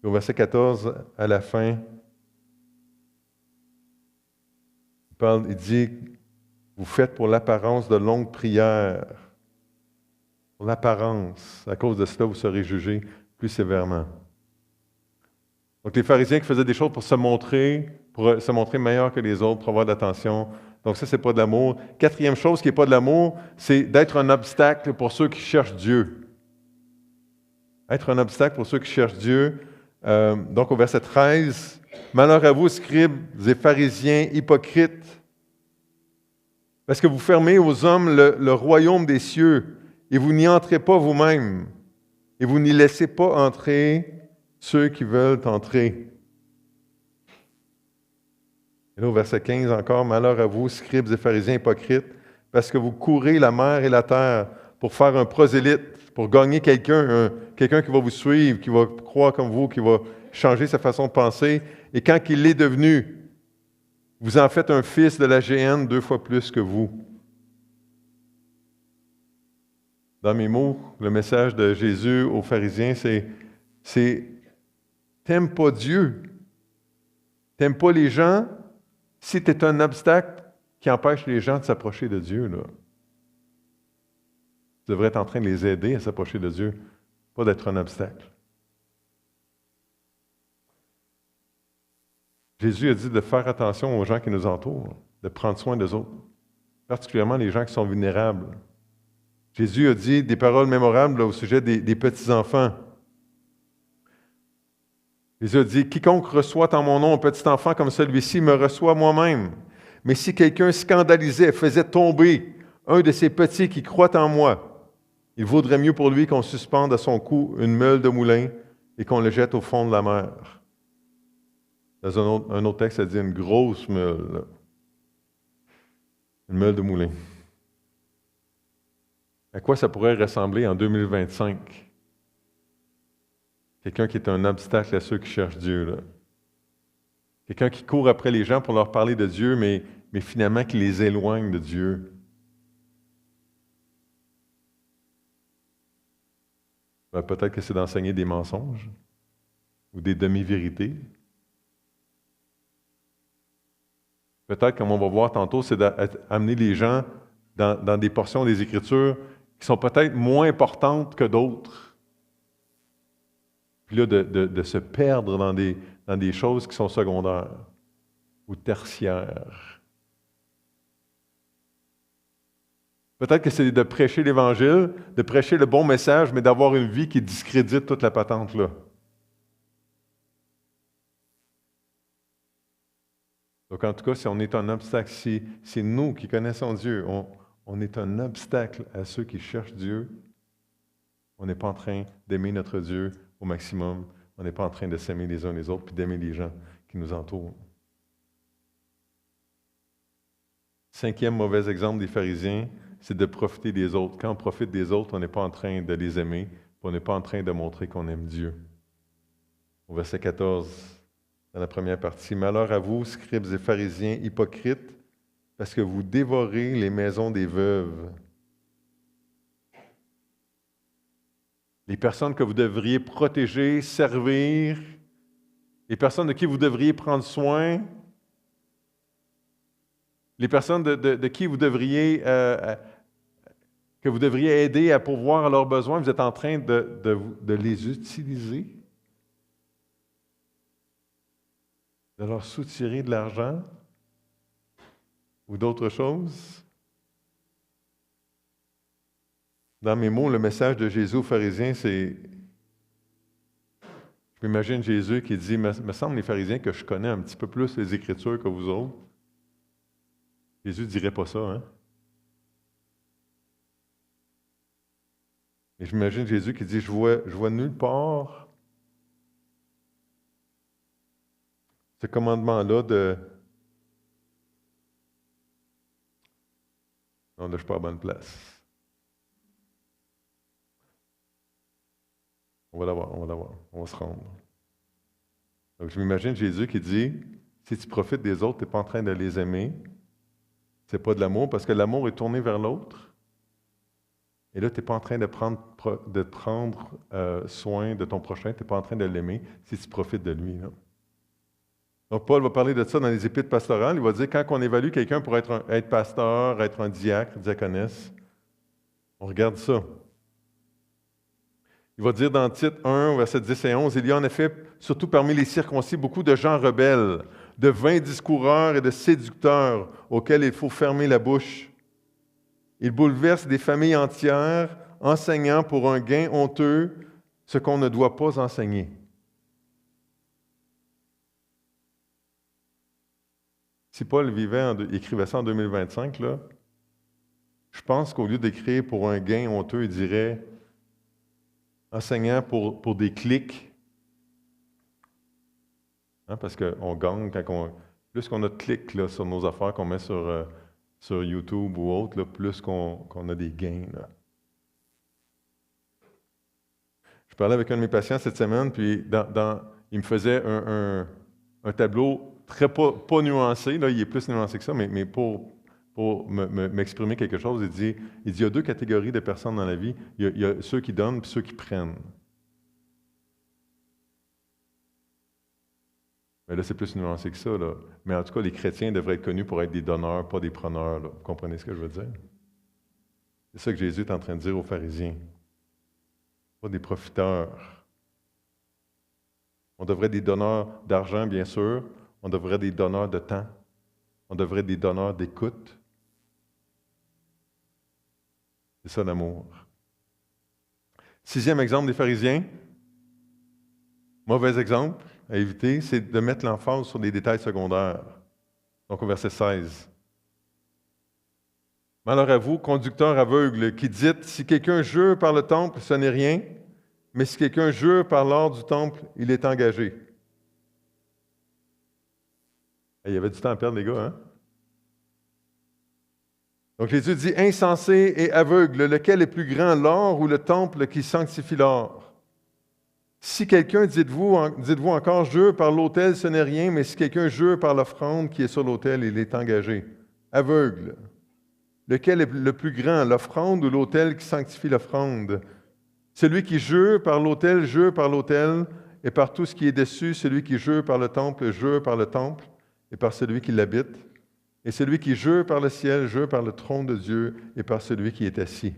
Au verset 14, à la fin, il dit, vous faites pour l'apparence de longues prières. Pour l'apparence. À cause de cela, vous serez jugés plus sévèrement. Donc, les pharisiens qui faisaient des choses pour se montrer meilleurs que les autres, pour avoir de l'attention. Donc, ça, c'est pas de l'amour. Quatrième chose qui n'est pas de l'amour, c'est d'être un obstacle pour ceux qui cherchent Dieu. Être un obstacle pour ceux qui cherchent Dieu. Donc, au verset 13, « Malheur à vous, scribes et pharisiens hypocrites, parce que vous fermez aux hommes le royaume des cieux, et vous n'y entrez pas vous-même, et vous n'y laissez pas entrer ceux qui veulent entrer. » Et là, au verset 15 encore, « Malheur à vous, scribes et pharisiens hypocrites, parce que vous courez la mer et la terre pour faire un prosélyte, pour gagner quelqu'un qui va vous suivre, qui va croire comme vous, qui va changer sa façon de penser. Et quand il l'est devenu, vous en faites un fils de la géhenne 2 fois plus que vous. » Dans mes mots, le message de Jésus aux pharisiens, c'est t'aimes pas Dieu, t'aimes pas les gens. Si tu es un obstacle qui empêchent les gens de s'approcher de Dieu, là. Tu devrais être en train de les aider à s'approcher de Dieu, pas d'être un obstacle. Jésus a dit de faire attention aux gens qui nous entourent, de prendre soin des autres, particulièrement les gens qui sont vulnérables. Jésus a dit des paroles mémorables là, au sujet des petits-enfants. Jésus a dit, « Quiconque reçoit en mon nom un petit enfant comme celui-ci me reçoit moi-même. Mais si quelqu'un scandalisait, faisait tomber un de ces petits qui croient en moi, il vaudrait mieux pour lui qu'on suspende à son cou une meule de moulin et qu'on le jette au fond de la mer. » Dans un autre texte, ça dit une grosse meule. Là. Une meule de moulin. À quoi ça pourrait ressembler en 2025? Quelqu'un qui est un obstacle à ceux qui cherchent Dieu. Là. Quelqu'un qui court après les gens pour leur parler de Dieu, mais finalement qui les éloigne de Dieu. Ben, peut-être que c'est d'enseigner des mensonges ou des demi-vérités. Peut-être, comme on va voir tantôt, c'est d'amener les gens dans des portions des Écritures qui sont peut-être moins importantes que d'autres. Puis là, de se perdre dans des choses qui sont secondaires ou tertiaires. Peut-être que c'est de prêcher l'Évangile, de prêcher le bon message, mais d'avoir une vie qui discrédite toute la patente là. Donc, en tout cas, si on est un obstacle, si c'est nous qui connaissons Dieu, on est un obstacle à ceux qui cherchent Dieu, on n'est pas en train d'aimer notre Dieu au maximum. On n'est pas en train de s'aimer les uns les autres puis d'aimer les gens qui nous entourent. 5e mauvais exemple des pharisiens, c'est de profiter des autres. Quand on profite des autres, on n'est pas en train de les aimer, puis on n'est pas en train de montrer qu'on aime Dieu. Au verset 14, dans la première partie, « Malheur à vous, scribes et pharisiens hypocrites, parce que vous dévorez les maisons des veuves. » Les personnes que vous devriez protéger, servir, les personnes de qui vous devriez prendre soin, les personnes de qui vous devriez, que vous devriez aider à pourvoir à leurs besoins, vous êtes en train de les utiliser, de leur soutirer de l'argent ou d'autres choses. Dans mes mots, le message de Jésus aux pharisiens, c'est... Je m'imagine Jésus qui dit, « Me semble les pharisiens que je connais un petit peu plus les Écritures que vous autres. » Jésus ne dirait pas ça, hein? Et je m'imagine Jésus qui dit, je vois nulle part ce commandement-là de... Non, là, je ne suis pas à bonne place. On va l'avoir, on va se rendre. Donc, je m'imagine Jésus qui dit, si tu profites des autres, tu n'es pas en train de les aimer. Ce n'est pas de l'amour, parce que l'amour est tourné vers l'autre. Et là, tu n'es pas en train de prendre soin de ton prochain, tu n'es pas en train de l'aimer si tu profites de lui. Là. Donc, Paul va parler de ça dans les épîtres pastorales. Il va dire, quand on évalue quelqu'un pour être pasteur, être un diacre, diaconesse, on regarde ça. Il va dire dans Tite 1, versets 10 et 11, « Il y a en effet, surtout parmi les circoncis, beaucoup de gens rebelles, de vains discoureurs et de séducteurs auxquels il faut fermer la bouche. Ils bouleversent des familles entières, enseignant pour un gain honteux ce qu'on ne doit pas enseigner. » Si Paul écrivait ça en 2025, là, je pense qu'au lieu d'écrire pour un gain honteux, il dirait enseignant pour des clics. Hein, parce qu'on gagne plus qu'on a de clics là, sur nos affaires qu'on met sur YouTube ou autre, là, plus qu'on a des gains. Là. Je parlais avec un de mes patients cette semaine, puis il me faisait un tableau très pas nuancé, là, il est plus nuancé que ça, mais pour m'exprimer quelque chose, il dit, il y a deux catégories de personnes dans la vie. Il y a ceux qui donnent et ceux qui prennent. Mais là, c'est plus nuancé que ça, là. Mais en tout cas, les chrétiens devraient être connus pour être des donneurs, pas des preneurs, là. Vous comprenez ce que je veux dire? C'est ça que Jésus est en train de dire aux pharisiens. Pas des profiteurs. On devrait être des donneurs d'argent, bien sûr. On devrait être des donneurs de temps. On devrait être des donneurs d'écoute. C'est ça l'amour. 6e exemple des pharisiens. Mauvais exemple à éviter, c'est de mettre l'emphase sur des détails secondaires. Donc au verset 16. Malheur à vous, conducteurs aveugles, qui dites, si quelqu'un jure par le temple, ce n'est rien, mais si quelqu'un jure par l'or du temple, il est engagé. Il y avait du temps à perdre, les gars, hein? Donc Jésus dit, insensé et aveugle, lequel est plus grand, l'or ou le temple qui sanctifie l'or? Si quelqu'un, dites-vous encore, jure par l'autel, ce n'est rien, mais si quelqu'un jure par l'offrande qui est sur l'autel, il est engagé. Aveugle. Lequel est le plus grand, l'offrande ou l'autel qui sanctifie l'offrande? Celui qui jure par l'autel, et par tout ce qui est dessus, celui qui jure par le temple, et par celui qui l'habite. Et celui qui jure par le ciel, jure par le trône de Dieu, et par celui qui est assis.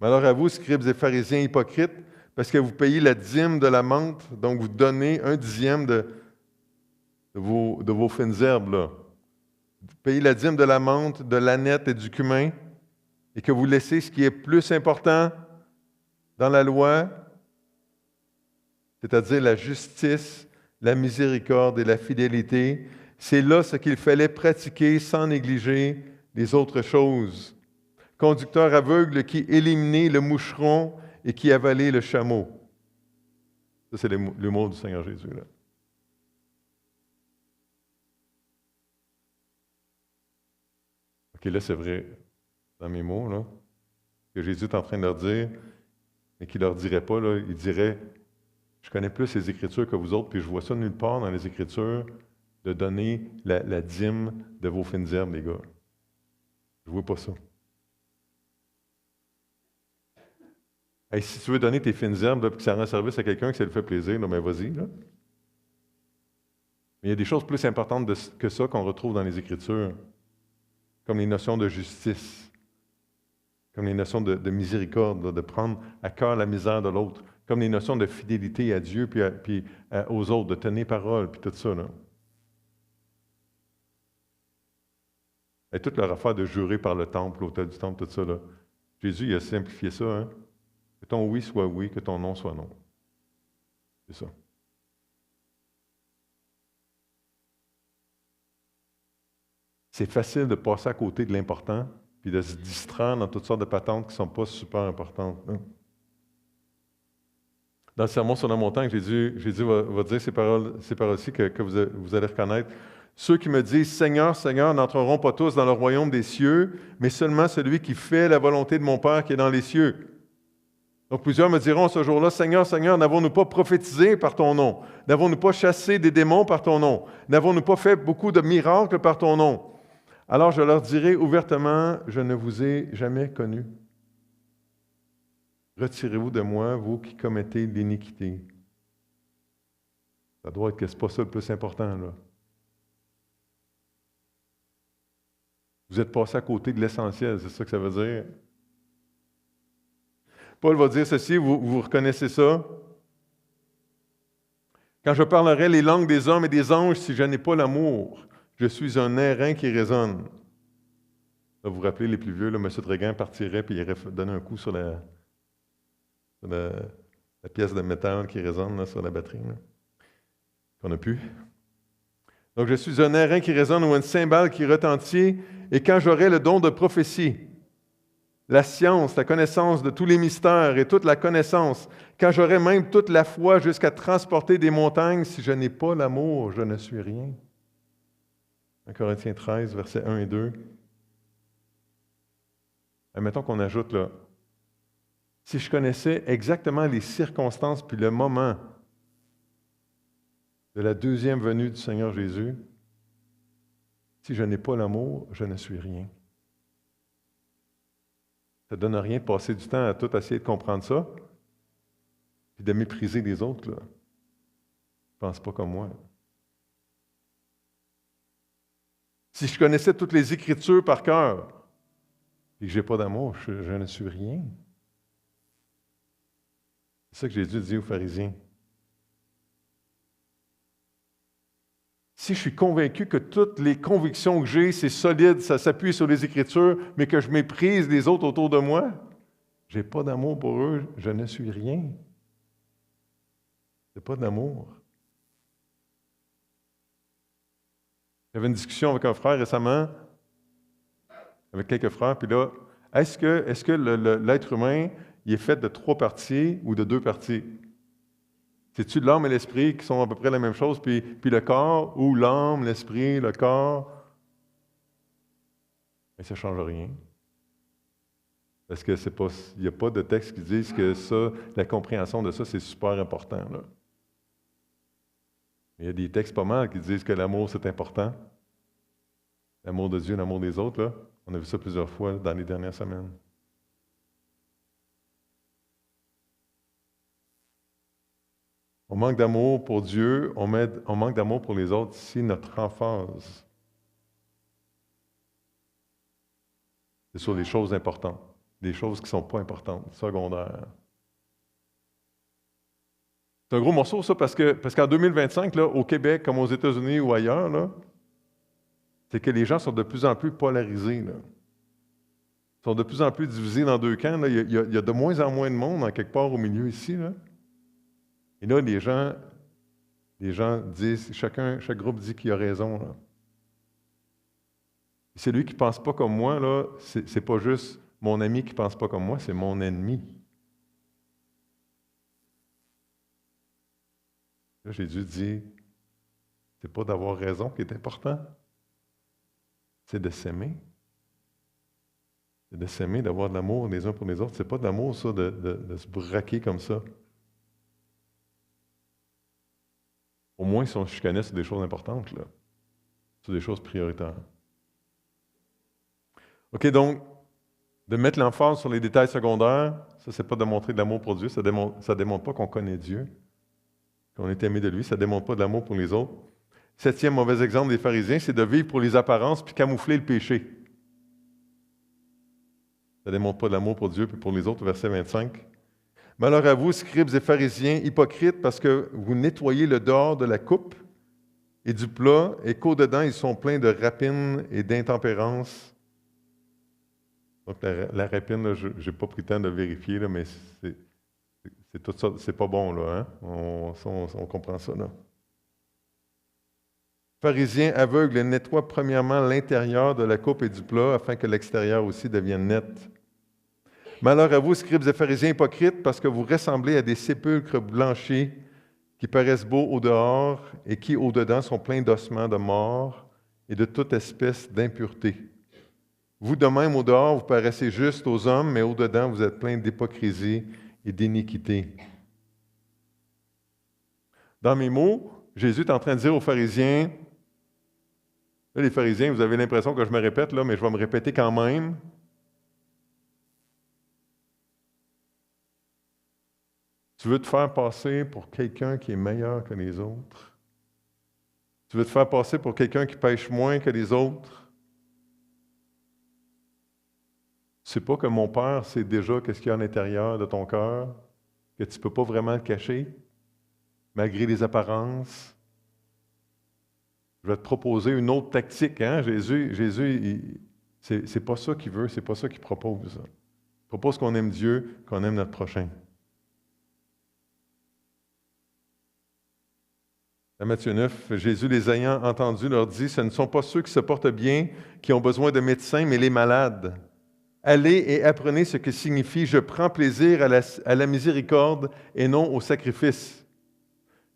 Malheur à vous, scribes et pharisiens hypocrites, parce que vous payez la dîme de la menthe, donc vous donnez 1/10 de vos fines herbes, là. Vous payez la dîme de la menthe, de l'âneth et du cumin, et que vous laissez ce qui est plus important dans la loi, c'est-à-dire la justice, la miséricorde et la fidélité. C'est là ce qu'il fallait pratiquer sans négliger les autres choses. Conducteur aveugle qui éliminait le moucheron et qui avalait le chameau. Ça, c'est l'humour du Seigneur Jésus, là. OK, là, c'est vrai, dans mes mots, là, que Jésus est en train de leur dire, mais qu'il ne leur dirait pas, là, il dirait, je connais plus les Écritures que vous autres, puis je vois ça nulle part dans les Écritures, de donner la dîme de vos fines herbes, les gars. Je ne vois pas ça. Hey, si tu veux donner tes fines herbes, là, puis que ça rend service à quelqu'un, que ça lui fait plaisir, là, ben vas-y, là. Mais il y a des choses plus importantes que ça qu'on retrouve dans les Écritures, comme les notions de justice, comme les notions de miséricorde, là, de prendre à cœur la misère de l'autre, comme les notions de fidélité à Dieu puis aux autres, de tenir parole, puis tout ça, là. Et toute leur affaire de jurer par le temple, l'autel du temple, tout ça, là. Jésus, il a simplifié ça, hein? Que ton oui soit oui, que ton non soit non. C'est ça. C'est facile de passer à côté de l'important, puis de se distraire dans toutes sortes de patentes qui ne sont pas super importantes, hein? Dans le Sermon sur la montagne, Jésus va dire ces paroles-ci que vous allez reconnaître. Ceux qui me disent « Seigneur, Seigneur » n'entreront pas tous dans le royaume des cieux, mais seulement celui qui fait la volonté de mon Père qui est dans les cieux. Donc plusieurs me diront ce jour-là, « Seigneur, Seigneur, n'avons-nous pas prophétisé par ton nom? N'avons-nous pas chassé des démons par ton nom? N'avons-nous pas fait beaucoup de miracles par ton nom? » Alors je leur dirai ouvertement, « Je ne vous ai jamais connus. Retirez-vous de moi, vous qui commettez l'iniquité. » Ça doit être que ce n'est pas ça le plus important, là. Vous êtes passé à côté de l'essentiel, c'est ça que ça veut dire. Paul va dire ceci, vous reconnaissez ça? Quand je parlerai les langues des hommes et des anges, si je n'ai pas l'amour, je suis un airain qui résonne. Là, vous vous rappelez, les plus vieux, là, M. Tréguin partirait et il irait donner un coup sur la pièce de métal qui résonne là, sur la batterie, là, qu'on n'a plus. Donc, je suis un airain qui résonne ou une cymbale qui retentit, et quand j'aurai le don de prophétie, la science, la connaissance de tous les mystères et toute la connaissance, quand j'aurai même toute la foi jusqu'à transporter des montagnes, si je n'ai pas l'amour, je ne suis rien. 1 Corinthiens 13, versets 1 et 2. Admettons qu'on ajoute là, si je connaissais exactement les circonstances puis le moment de la deuxième venue du Seigneur Jésus, si je n'ai pas l'amour, je ne suis rien. Ça ne donne rien de passer du temps à tout essayer de comprendre ça, puis de mépriser les autres, là. pense pas comme moi. Si je connaissais toutes les Écritures par cœur et que je n'ai pas d'amour, je ne suis rien. C'est ça que Jésus dit aux pharisiens. Si je suis convaincu que toutes les convictions que j'ai, c'est solide, ça s'appuie sur les Écritures, mais que je méprise les autres autour de moi, je n'ai pas d'amour pour eux, je ne suis rien. Ce n'est pas d'amour. J'avais une discussion avec un frère récemment, avec quelques frères, puis là, est-ce que l'être humain, il est fait de 3 parties ou de 2 parties? C'est-tu l'âme et l'esprit qui sont à peu près la même chose, puis le corps, ou l'âme, l'esprit, le corps? Mais ça ne change rien. Parce que il n'y a pas de texte qui dise que ça, la compréhension de ça, c'est super important, là. Il y a des textes pas mal qui disent que l'amour, c'est important. L'amour de Dieu, l'amour des autres, là. On a vu ça plusieurs fois dans les dernières semaines. On manque d'amour pour Dieu, on manque d'amour pour les autres si notre emphase c'est sur les choses importantes, des choses qui ne sont pas importantes, secondaires. C'est un gros morceau, ça, parce qu'en 2025, là, au Québec, comme aux États-Unis ou ailleurs, là, c'est que les gens sont de plus en plus polarisés. Là. Ils sont de plus en plus divisés dans 2 camps. Là. Il y a de moins en moins de monde, en quelque part au milieu ici. Là. Et là, les gens disent, chaque groupe dit qu'il a raison. Là. Et celui qui ne pense pas comme moi, là, c'est pas juste mon ami qui ne pense pas comme moi, c'est mon ennemi. Là, Jésus dit, c'est pas d'avoir raison qui est important, c'est de s'aimer. C'est de s'aimer, d'avoir de l'amour les uns pour les autres. C'est pas de l'amour, ça, de se braquer comme ça. Au moins, si on se chicanait sur des choses importantes, là, sur des choses prioritaires. OK, donc, de mettre l'emphase sur les détails secondaires, ça, c'est pas de montrer de l'amour pour Dieu, ça démontre pas qu'on connaît Dieu, qu'on est aimé de lui, ça démontre pas de l'amour pour les autres. 7e mauvais exemple des pharisiens, c'est de vivre pour les apparences puis camoufler le péché. Ça démontre pas de l'amour pour Dieu puis pour les autres, verset 25. Malheur à vous, scribes et pharisiens, hypocrites, parce que vous nettoyez le dehors de la coupe et du plat, et qu'au-dedans, ils sont pleins de rapines et d'intempérance. Donc, la rapine, là, je n'ai pas pris le temps de vérifier, là, mais c'est tout ça, c'est pas bon, là. Hein? On comprend ça, là. Pharisiens aveugles nettoient premièrement l'intérieur de la coupe et du plat, afin que l'extérieur aussi devienne net. Malheur à vous, scribes et pharisiens hypocrites, parce que vous ressemblez à des sépulcres blanchis qui paraissent beaux au dehors et qui, au-dedans, sont pleins d'ossements de mort et de toute espèce d'impureté. Vous, de même, au dehors, vous paraissez juste aux hommes, mais au-dedans, vous êtes pleins d'hypocrisie et d'iniquité. Dans mes mots, Jésus est en train de dire aux pharisiens, là, les pharisiens, vous avez l'impression que je me répète, là, mais je vais me répéter quand même. Tu veux te faire passer pour quelqu'un qui est meilleur que les autres? Tu veux te faire passer pour quelqu'un qui pêche moins que les autres? Tu sais pas que mon Père sait déjà qu'est-ce qu'il y a à l'intérieur de ton cœur, que tu ne peux pas vraiment le cacher, malgré les apparences? Je vais te proposer une autre tactique. Hein? Jésus, c'est pas ça qu'il veut, c'est pas ça qu'il propose. Il propose qu'on aime Dieu, qu'on aime notre prochain. Dans Matthieu 9, Jésus, les ayant entendus, leur dit, « Ce ne sont pas ceux qui se portent bien qui ont besoin de médecins, mais les malades. Allez et apprenez ce que signifie « Je prends plaisir à la miséricorde et non au sacrifice,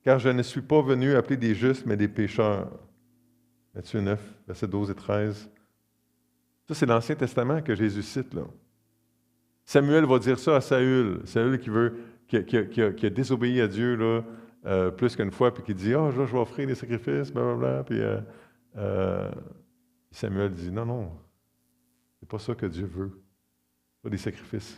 car je ne suis pas venu appeler des justes, mais des pécheurs. » Matthieu 9, versets 12 et 13. Ça, c'est l'Ancien Testament que Jésus cite, là. Samuel va dire ça à Saül. Saül qui a désobéi à Dieu, là, plus qu'une fois, puis qui dit « Ah, je vais offrir des sacrifices, blablabla. » Puis Samuel dit « Non, non, c'est pas ça que Dieu veut. Pas des sacrifices. »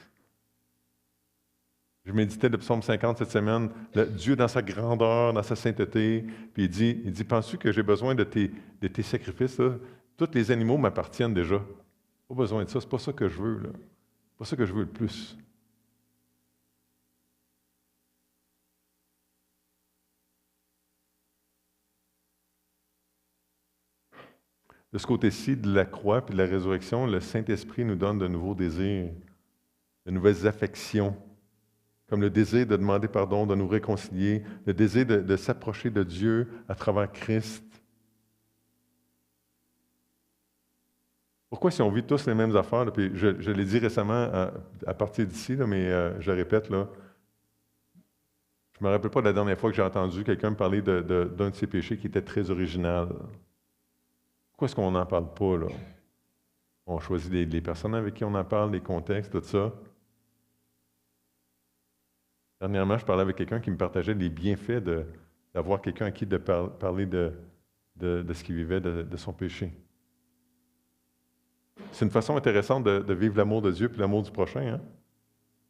Je méditais le psaume 50 cette semaine, Dieu dans sa grandeur, dans sa sainteté, puis il dit, penses-tu que j'ai besoin de tes sacrifices? Là? Tous les animaux m'appartiennent déjà. Pas besoin de ça, c'est pas ça que je veux. C'est pas ça que je veux le plus. De ce côté-ci de la croix puis de la résurrection, le Saint-Esprit nous donne de nouveaux désirs, de nouvelles affections, comme le désir de demander pardon, de nous réconcilier, le désir de s'approcher de Dieu à travers Christ. Pourquoi si on vit tous les mêmes affaires, là, puis je l'ai dit récemment à partir d'ici, là, mais je répète, là, je ne me rappelle pas de la dernière fois que j'ai entendu quelqu'un me parler d'un de ses péchés qui était très original. Pourquoi est-ce qu'on n'en parle pas, là? On choisit les personnes avec qui on en parle, les contextes, tout ça. Dernièrement, je parlais avec quelqu'un qui me partageait les bienfaits d'avoir quelqu'un à qui de parler de ce qu'il vivait, de son péché. C'est une façon intéressante de vivre l'amour de Dieu et l'amour du prochain, hein?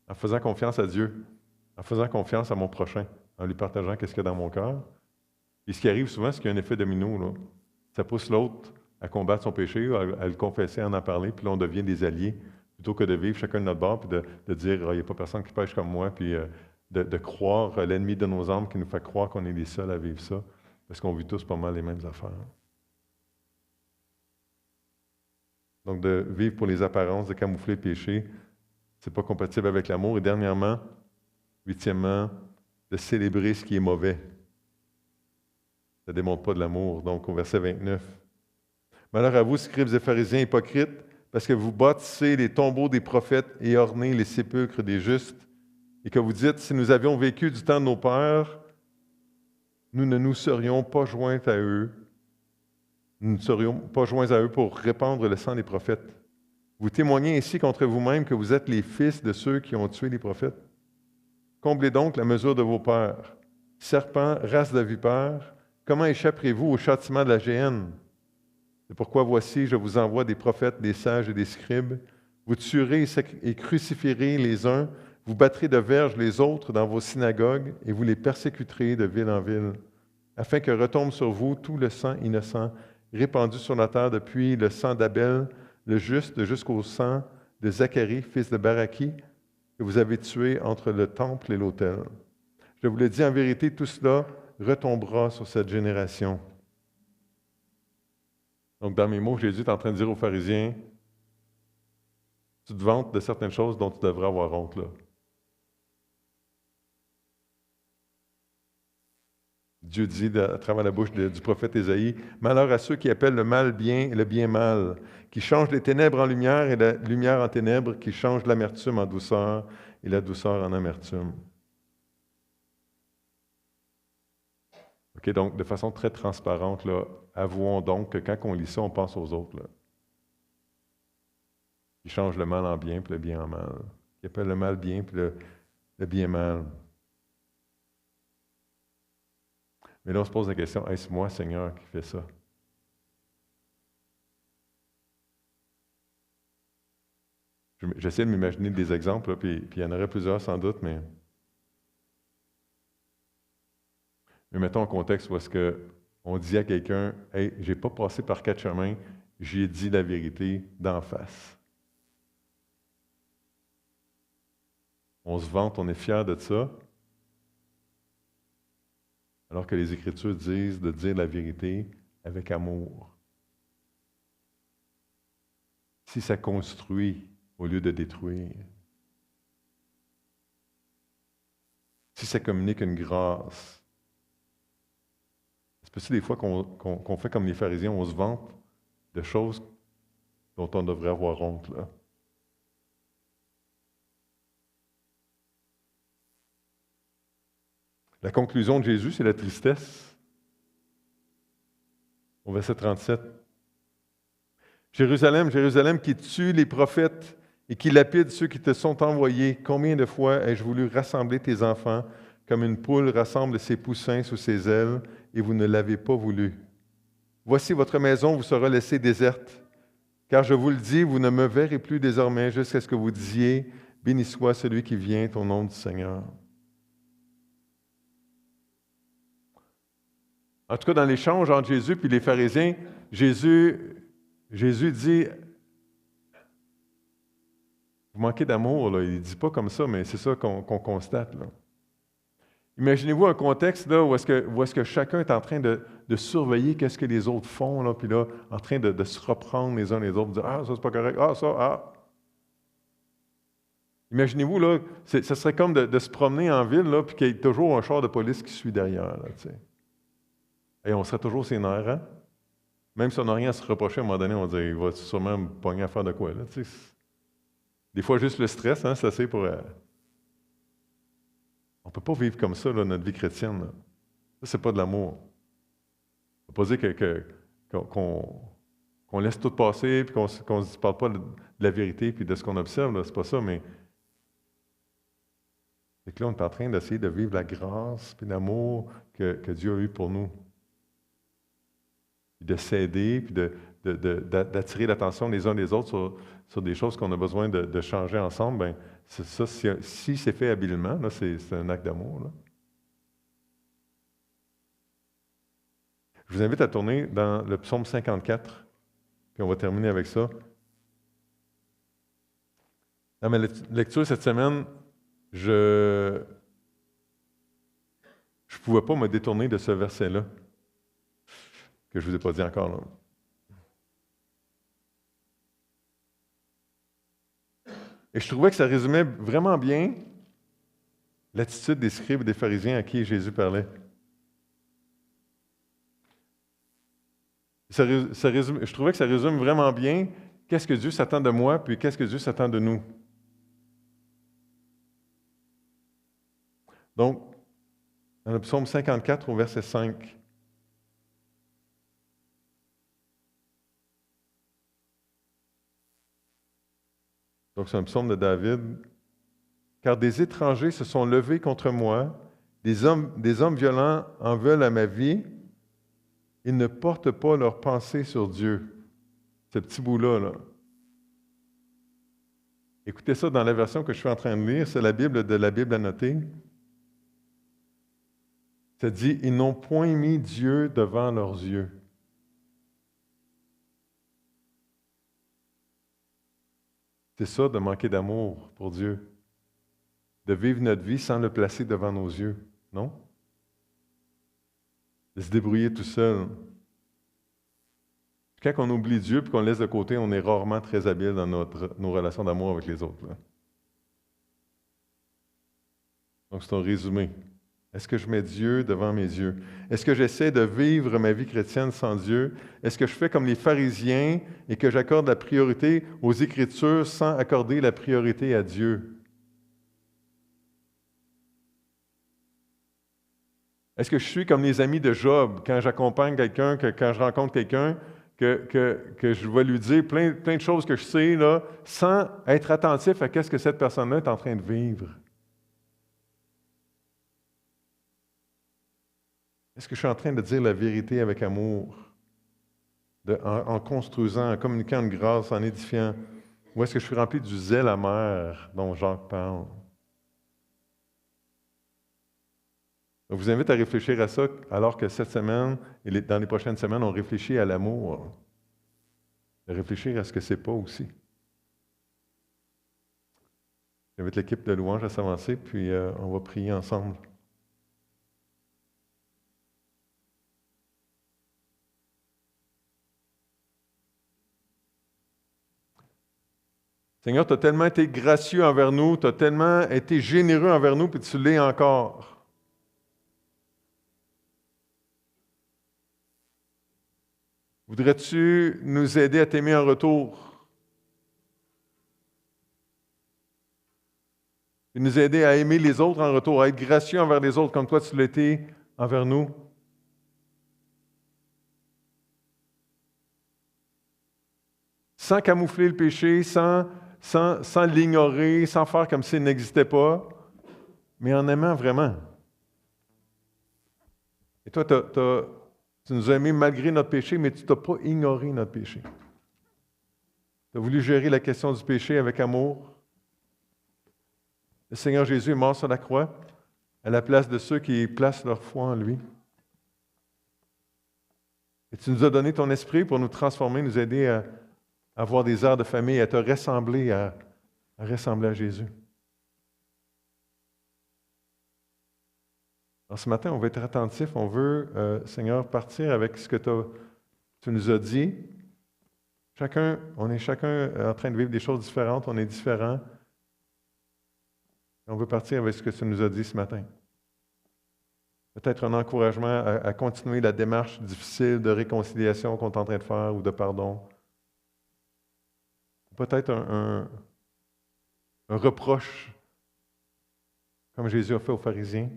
En faisant confiance à Dieu, en faisant confiance à mon prochain, en lui partageant qu'est-ce qu'il y a dans mon cœur. Et ce qui arrive souvent, c'est qu'il y a un effet domino, là. Ça pousse l'autre à combattre son péché, à le confesser, à en parler, puis là, on devient des alliés, plutôt que de vivre chacun de notre bord, puis de dire, il n'y a pas personne qui pêche comme moi, puis de croire l'ennemi de nos âmes qui nous fait croire qu'on est les seuls à vivre ça, parce qu'on vit tous pas mal les mêmes affaires. Donc, de vivre pour les apparences, de camoufler le péché, c'est pas compatible avec l'amour. Et dernièrement, huitièmement, de célébrer ce qui est mauvais. Ça ne démontre pas de l'amour. Donc, au verset 29. Malheur à vous, scribes et pharisiens hypocrites, parce que vous bâtissez les tombeaux des prophètes et ornez les sépulcres des justes, et que vous dites, si nous avions vécu du temps de nos pères, nous ne nous serions pas joints à eux. Nous ne serions pas joints à eux pour répandre le sang des prophètes. Vous témoignez ainsi contre vous-même que vous êtes les fils de ceux qui ont tué les prophètes. Comblez donc la mesure de vos peurs. Serpents, race de vipères, comment échapperez-vous au châtiment de la géhenne? C'est pourquoi voici, je vous envoie des prophètes, des sages et des scribes. Vous tuerez et crucifierez les uns, vous battrez de verge les autres dans vos synagogues et vous les persécuterez de ville en ville, afin que retombe sur vous tout le sang innocent répandu sur la terre depuis le sang d'Abel, le juste, jusqu'au sang de Zacharie, fils de Baraki, que vous avez tué entre le temple et l'autel. Je vous le dis en vérité, tout cela retombera sur cette génération. Donc, dans mes mots, Jésus est en train de dire aux pharisiens, tu te vantes de certaines choses dont tu devrais avoir honte, là. Dieu dit à travers la bouche du prophète Ésaïe, « Malheur à ceux qui appellent le mal bien et le bien mal, qui changent les ténèbres en lumière et la lumière en ténèbres, qui changent l'amertume en douceur et la douceur en amertume. » OK, donc, de façon très transparente, là, avouons donc que quand on lit ça, on pense aux autres, là. Qui changent le mal en bien puis le bien en mal. Qui appellent le mal bien puis le bien mal. Mais là, on se pose la question, est-ce moi, Seigneur, qui fais ça? J'essaie de m'imaginer des exemples, là, puis il y en aurait plusieurs sans doute, mais mettons un contexte où est-ce qu'on dit à quelqu'un, « Hey, j'ai pas passé par 4 chemins, j'ai dit la vérité d'en face. » On se vante, on est fier de ça, alors que les Écritures disent de dire la vérité avec amour. Si ça construit au lieu de détruire. Si ça communique une grâce. C'est possible des fois qu'on fait comme les pharisiens, on se vante de choses dont on devrait avoir honte, là. La conclusion de Jésus, c'est la tristesse. Au verset 37. Jérusalem, Jérusalem, qui tue les prophètes et qui lapide ceux qui te sont envoyés, combien de fois ai-je voulu rassembler tes enfants comme une poule rassemble ses poussins sous ses ailes, et vous ne l'avez pas voulu. Voici votre maison vous sera laissée déserte, car je vous le dis, vous ne me verrez plus désormais jusqu'à ce que vous disiez, Béni soit celui qui vient au nom du Seigneur. En tout cas, dans l'échange entre Jésus et les pharisiens, Jésus dit, vous manquez d'amour, là. Il ne dit pas comme ça, mais c'est ça qu'on constate, là. Imaginez-vous un contexte là, où est-ce que chacun est en train de surveiller qu'est-ce que les autres font, là, puis là, en train de se reprendre les uns les autres, de dire « Ah, ça, c'est pas correct. Ah, ça, ah. » Imaginez-vous, là, ça serait comme de se promener en ville, là, puis qu'il y ait toujours un char de police qui suit derrière, là, tu sais. Et on serait toujours ses nerfs, hein? Même si on n'a rien à se reprocher, à un moment donné, on va dire « Il va sûrement me pogner à faire de quoi, là, tu sais. » Des fois, juste le stress, hein, ça c'est pour... On ne peut pas vivre comme ça, là, notre vie chrétienne. Là. Ça, c'est pas de l'amour. On ne peut pas dire qu'on laisse tout passer, puis qu'on ne se parle pas de la vérité, puis de ce qu'on observe. C'est pas ça, mais c'est que là, on est en train d'essayer de vivre la grâce puis l'amour que Dieu a eu pour nous. Puis de s'aider, puis d'attirer l'attention les uns des autres sur des choses qu'on a besoin de changer ensemble. Bien, ça, si c'est fait habilement, là, c'est un acte d'amour. Là. Je vous invite à tourner dans le psaume 54, puis on va terminer avec ça. Dans ma lecture cette semaine, je ne pouvais pas me détourner de ce verset-là, que je ne vous ai pas dit encore. Là. Et je trouvais que ça résumait vraiment bien l'attitude des scribes et des pharisiens à qui Jésus parlait. Je trouvais que ça résume vraiment bien qu'est-ce que Dieu s'attend de moi, puis qu'est-ce que Dieu s'attend de nous. Donc, dans le psaume 54 au verset 5, donc c'est un psaume de David, « Car des étrangers se sont levés contre moi, des hommes violents en veulent à ma vie, ils ne portent pas leur pensée sur Dieu. » Ce petit bout-là, là. Écoutez ça dans la version que je suis en train de lire, c'est la Bible de la Bible annotée. Ça dit, « Ils n'ont point mis Dieu devant leurs yeux. » C'est ça de manquer d'amour pour Dieu. De vivre notre vie sans le placer devant nos yeux, non? De se débrouiller tout seul. Quand on oublie Dieu et qu'on le laisse de côté, on est rarement très habile dans nos relations d'amour avec les autres. Là. Donc, c'est un résumé. Est-ce que je mets Dieu devant mes yeux? Est-ce que j'essaie de vivre ma vie chrétienne sans Dieu? Est-ce que je fais comme les pharisiens et que j'accorde la priorité aux Écritures sans accorder la priorité à Dieu? Est-ce que je suis comme les amis de Job, quand j'accompagne quelqu'un, quand je rencontre quelqu'un, que je vais lui dire plein de choses que je sais, là, sans être attentif à ce que cette personne-là est en train de vivre? Est-ce que je suis en train de dire la vérité avec amour, en construisant, en communiquant une grâce, en édifiant? Ou est-ce que je suis rempli du zèle amer dont Jacques parle? Je vous invite à réfléchir à ça, alors que cette semaine et dans les prochaines semaines, on réfléchit à l'amour. De réfléchir à ce que c'est pas aussi. J'invite l'équipe de louange à s'avancer, puis on va prier ensemble. Seigneur, tu as tellement été gracieux envers nous, tu as tellement été généreux envers nous, puis tu l'es encore. Voudrais-tu nous aider à t'aimer en retour? Et nous aider à aimer les autres en retour, à être gracieux envers les autres comme toi tu l'as été envers nous? Sans camoufler le péché, sans l'ignorer, sans faire comme s'il n'existait pas, mais en aimant vraiment. Et toi, tu nous as aimés malgré notre péché, mais tu n'as pas ignoré notre péché. Tu as voulu gérer la question du péché avec amour. Le Seigneur Jésus est mort sur la croix à la place de ceux qui placent leur foi en lui. Et tu nous as donné ton esprit pour nous transformer, nous aider à avoir des heures de famille, à te ressembler, à ressembler à Jésus. Alors ce matin, on veut être attentif, on veut, Seigneur, partir avec ce que tu nous as dit. On est chacun en train de vivre des choses différentes, on est différents. On veut partir avec ce que tu nous as dit ce matin. Peut-être un encouragement à continuer la démarche difficile de réconciliation qu'on est en train de faire ou de pardon. Peut-être un reproche, comme Jésus a fait aux pharisiens.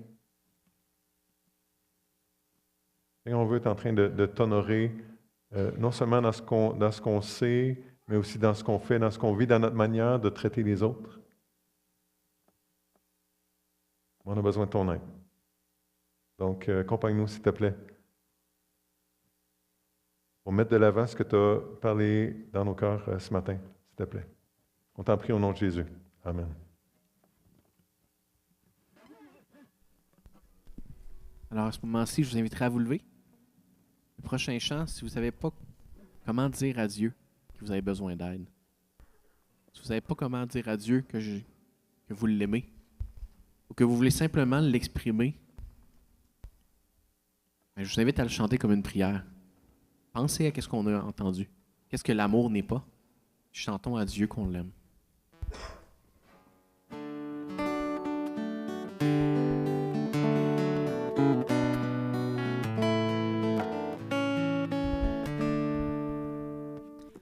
Et on veut être en train de t'honorer, non seulement dans ce qu'on sait, mais aussi dans ce qu'on fait, dans ce qu'on vit, dans notre manière de traiter les autres. On a besoin de ton aide. Donc, accompagne-nous, s'il te plaît, pour mettre de l'avant ce que tu as parlé dans nos cœurs ce matin, s'il te plaît. On t'en prie au nom de Jésus. Amen. Alors, à ce moment-ci, je vous inviterai à vous lever. Le prochain chant, si vous ne savez pas comment dire à Dieu que vous avez besoin d'aide, si vous ne savez pas comment dire à Dieu que vous l'aimez, ou que vous voulez simplement l'exprimer, je vous invite à le chanter comme une prière. Pensez à ce qu'on a entendu. Qu'est-ce que l'amour n'est pas? Chantons à Dieu qu'on l'aime.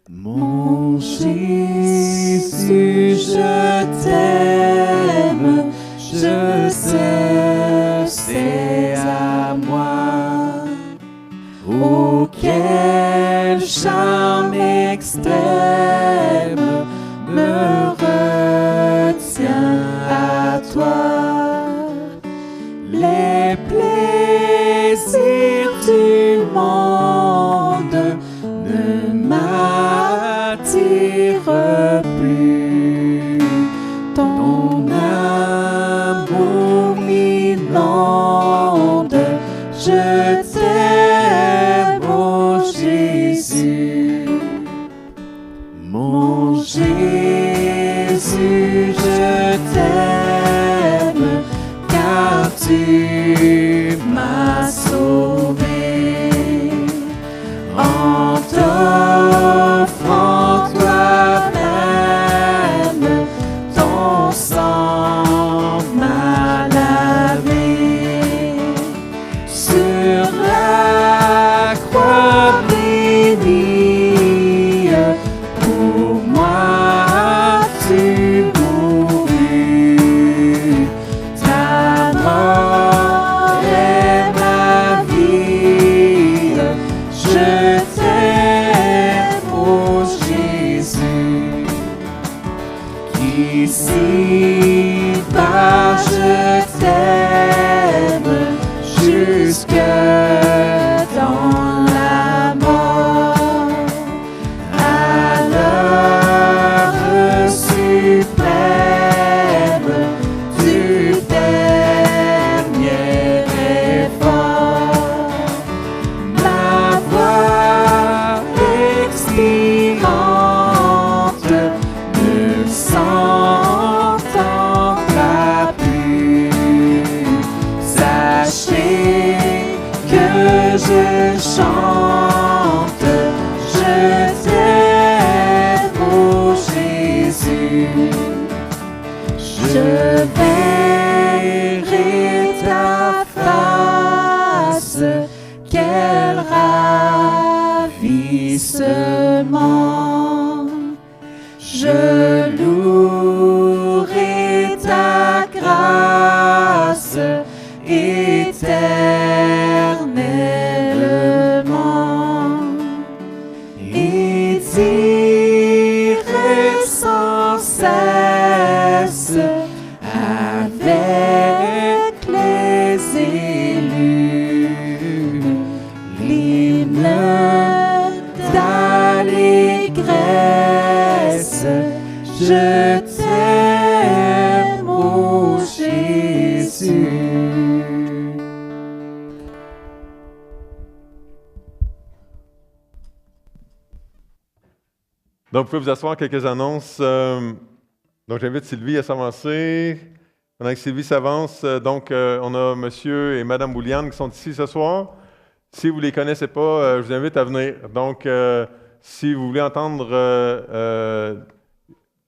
Mon Jésus, je t'aime, je sais, c'est à moi. Oh, quel charme extrême me retient à toi. Les plaisirs du monde ne m'attirent plus. Ton amour m'inonde, je t'aime, oh Jésus. Mon Jésus, je t'aime, car tu m'as sauvé. En t'offrant toi-même, ton sang m'a lavé. Sur la croix bénie, pour moi tu mourus. Ta mort est ma vie, je t'aime, oh Jésus. Ici-bas je t'aime, jusque dans la mort. À l'heure suprême du dernier effort, ma voix expirante ne s'entendra plus. Sachez que je chante, je t'aime, oh Jésus. Je verrai ta face, quel ravissement. Je louerai ta grâce éternellement et dirai sans cesse avec les élus l'hymne d'allégresse. Je t'aime, oh Donc, vous pouvez vous asseoir, quelques annonces. Donc, j'invite Sylvie à s'avancer. Pendant que Sylvie s'avance, on a Monsieur et Madame Bouliane qui sont ici ce soir. Si vous ne les connaissez pas, je vous invite à venir. Donc, si vous voulez entendre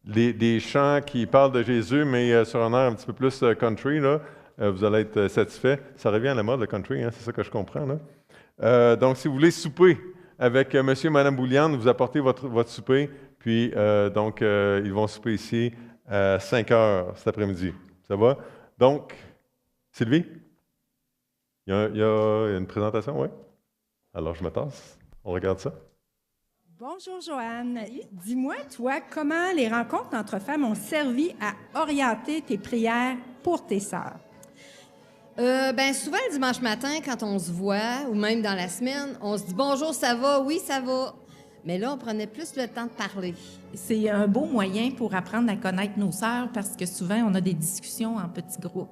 des chants qui parlent de Jésus, mais sur un air un petit peu plus country, là, vous allez être satisfait. Ça revient à la mode, le country, hein, c'est ça que je comprends. Là. Donc, si vous voulez souper avec Monsieur et Madame Bouliane, vous apportez votre souper, puis ils vont souper ici à 5 heures cet après-midi. Ça va? Donc, Sylvie, il y a une présentation, oui? Alors, je me tasse. On regarde ça. Bonjour Joanne. Dis-moi, toi, comment les rencontres entre femmes ont servi à orienter tes prières pour tes sœurs? Souvent le dimanche matin, quand on se voit, ou même dans la semaine, on se dit « Bonjour, ça va? Oui, ça va. » Mais là, on prenait plus le temps de parler. C'est un beau moyen pour apprendre à connaître nos sœurs parce que souvent, on a des discussions en petits groupes,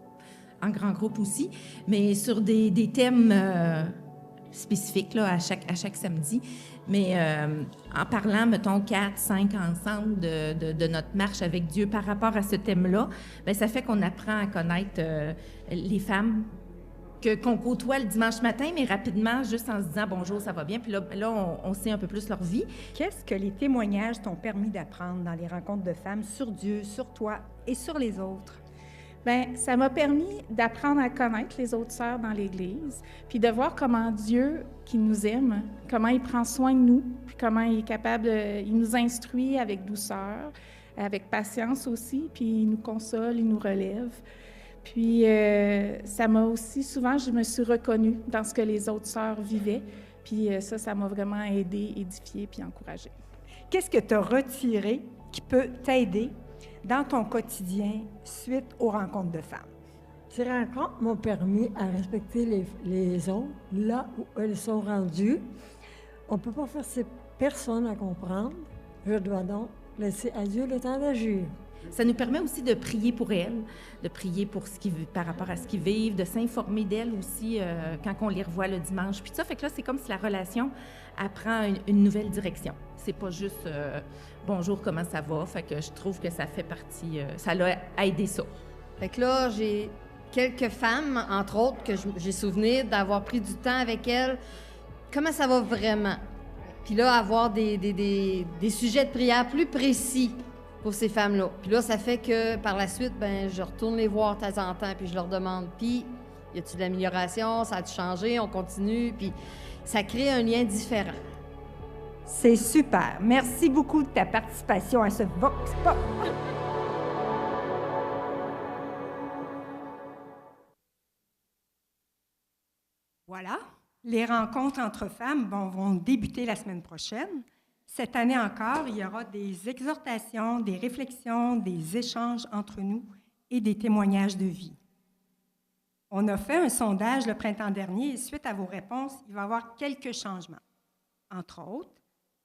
en grands groupes aussi, mais sur des thèmes spécifiques là, à chaque samedi. Mais en parlant, mettons, 4, 5 ensemble de notre marche avec Dieu par rapport à ce thème-là, bien, ça fait qu'on apprend à connaître les femmes qu'on côtoie le dimanche matin, mais rapidement, juste en se disant « Bonjour, ça va bien », puis là on sait un peu plus leur vie. Qu'est-ce que les témoignages t'ont permis d'apprendre dans les rencontres de femmes sur Dieu, sur toi et sur les autres? Bien, ça m'a permis d'apprendre à connaître les autres sœurs dans l'Église, puis de voir comment Dieu, qui nous aime, comment il prend soin de nous, puis comment il est capable, il nous instruit avec douceur, avec patience aussi, puis il nous console, il nous relève. Puis ça m'a aussi, souvent, je me suis reconnue dans ce que les autres sœurs vivaient, puis ça m'a vraiment aidée, édifiée, puis encouragée. Qu'est-ce que tu as retiré qui peut t'aider dans ton quotidien suite aux rencontres de femmes? Ces rencontres m'ont permis à respecter les autres là où elles sont rendues. On ne peut pas forcer personne à comprendre. Je dois donc laisser à Dieu le temps d'agir. Ça nous permet aussi de prier pour elles, de prier pour par rapport à ce qu'ils vivent, de s'informer d'elles aussi quand on les revoit le dimanche. Puis ça fait que là, c'est comme si la relation prend une nouvelle direction. C'est pas juste bonjour, comment ça va? Fait que je trouve que ça fait partie, ça l'a aidé ça. Fait que là, j'ai quelques femmes, entre autres, que j'ai souvenir d'avoir pris du temps avec elles. Comment ça va vraiment? Puis là, avoir des sujets de prière plus précis pour ces femmes-là. Puis là, ça fait que par la suite, je retourne les voir de temps en temps, puis je leur demande, puis y a-t-il de l'amélioration? Ça a-tu changé? On continue? Puis ça crée un lien différent. C'est super. Merci beaucoup de ta participation à ce Vox Pop. Voilà, les rencontres entre femmes vont débuter la semaine prochaine. Cette année encore, il y aura des exhortations, des réflexions, des échanges entre nous et des témoignages de vie. On a fait un sondage le printemps dernier et suite à vos réponses, il va y avoir quelques changements. Entre autres,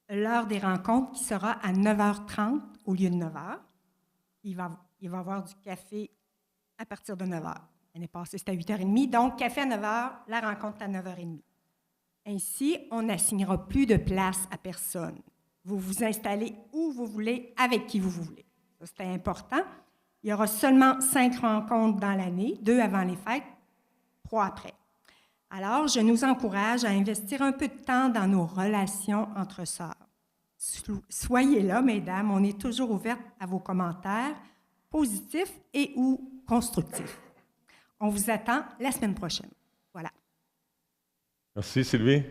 l'heure des rencontres qui sera à 9h30 au lieu de 9h. Il va y avoir du café à partir de 9h. L'année passée, c'était à 8h30. Donc, café à 9h, la rencontre à 9h30. Ainsi, on n'assignera plus de place à personne. Vous vous installez où vous voulez, avec qui vous voulez. Ça, c'est important. Il y aura seulement 5 rencontres dans l'année, 2 avant les fêtes, 3 après. Alors, je nous encourage à investir un peu de temps dans nos relations entre sœurs. Soyez là, mesdames, on est toujours ouverte à vos commentaires, positifs et ou constructifs. On vous attend la semaine prochaine. Voilà. Merci, Sylvie.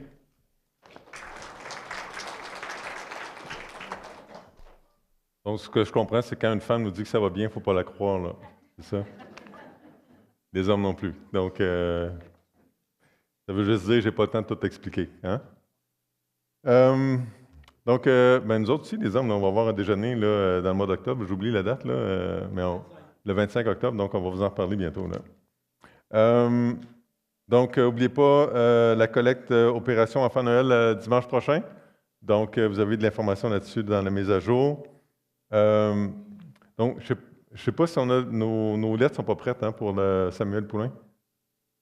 Donc, ce que je comprends, c'est quand une femme nous dit que ça va bien, il ne faut pas la croire, là. C'est ça? Les hommes non plus. Donc, ça veut juste dire que je n'ai pas le temps de tout expliquer. Hein? Nous autres aussi, les hommes, là, on va avoir un déjeuner là, dans le mois d'octobre. J'oublie la date, là, le 25 octobre, donc on va vous en reparler bientôt. Là. N'oubliez pas la collecte Opération Enfant Noël dimanche prochain. Donc, vous avez de l'information là-dessus dans la mise à jour. Je ne sais pas si on a nos lettres ne sont pas prêtes hein, pour Samuel Poulain.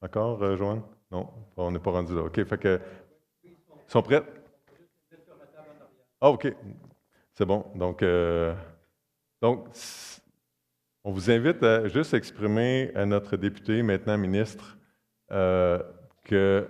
Encore, Joanne? Non, on n'est pas rendu là. OK, fait que. Ils sont prêtes? Ah, OK. C'est bon. Donc, on vous invite à juste exprimer à notre député, maintenant ministre, que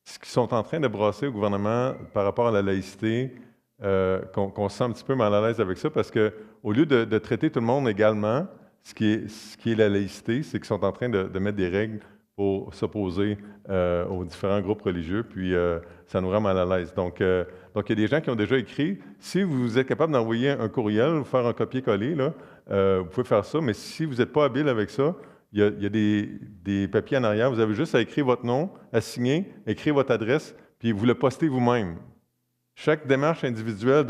ce qu'ils sont en train de brasser au gouvernement par rapport à la laïcité, qu'on se sent un petit peu mal à l'aise avec ça, parce qu'au lieu de traiter tout le monde également, ce qui est la laïcité, c'est qu'ils sont en train de mettre des règles pour s'opposer aux différents groupes religieux, puis ça nous rend mal à l'aise. Donc, il y a des gens qui ont déjà écrit. Si vous êtes capable d'envoyer un courriel, faire un copier-coller, là, vous pouvez faire ça, mais si vous n'êtes pas habile avec ça, il y a des papiers en arrière. Vous avez juste à écrire votre nom, à signer, écrire votre adresse, puis vous le postez vous-même. Chaque démarche individuelle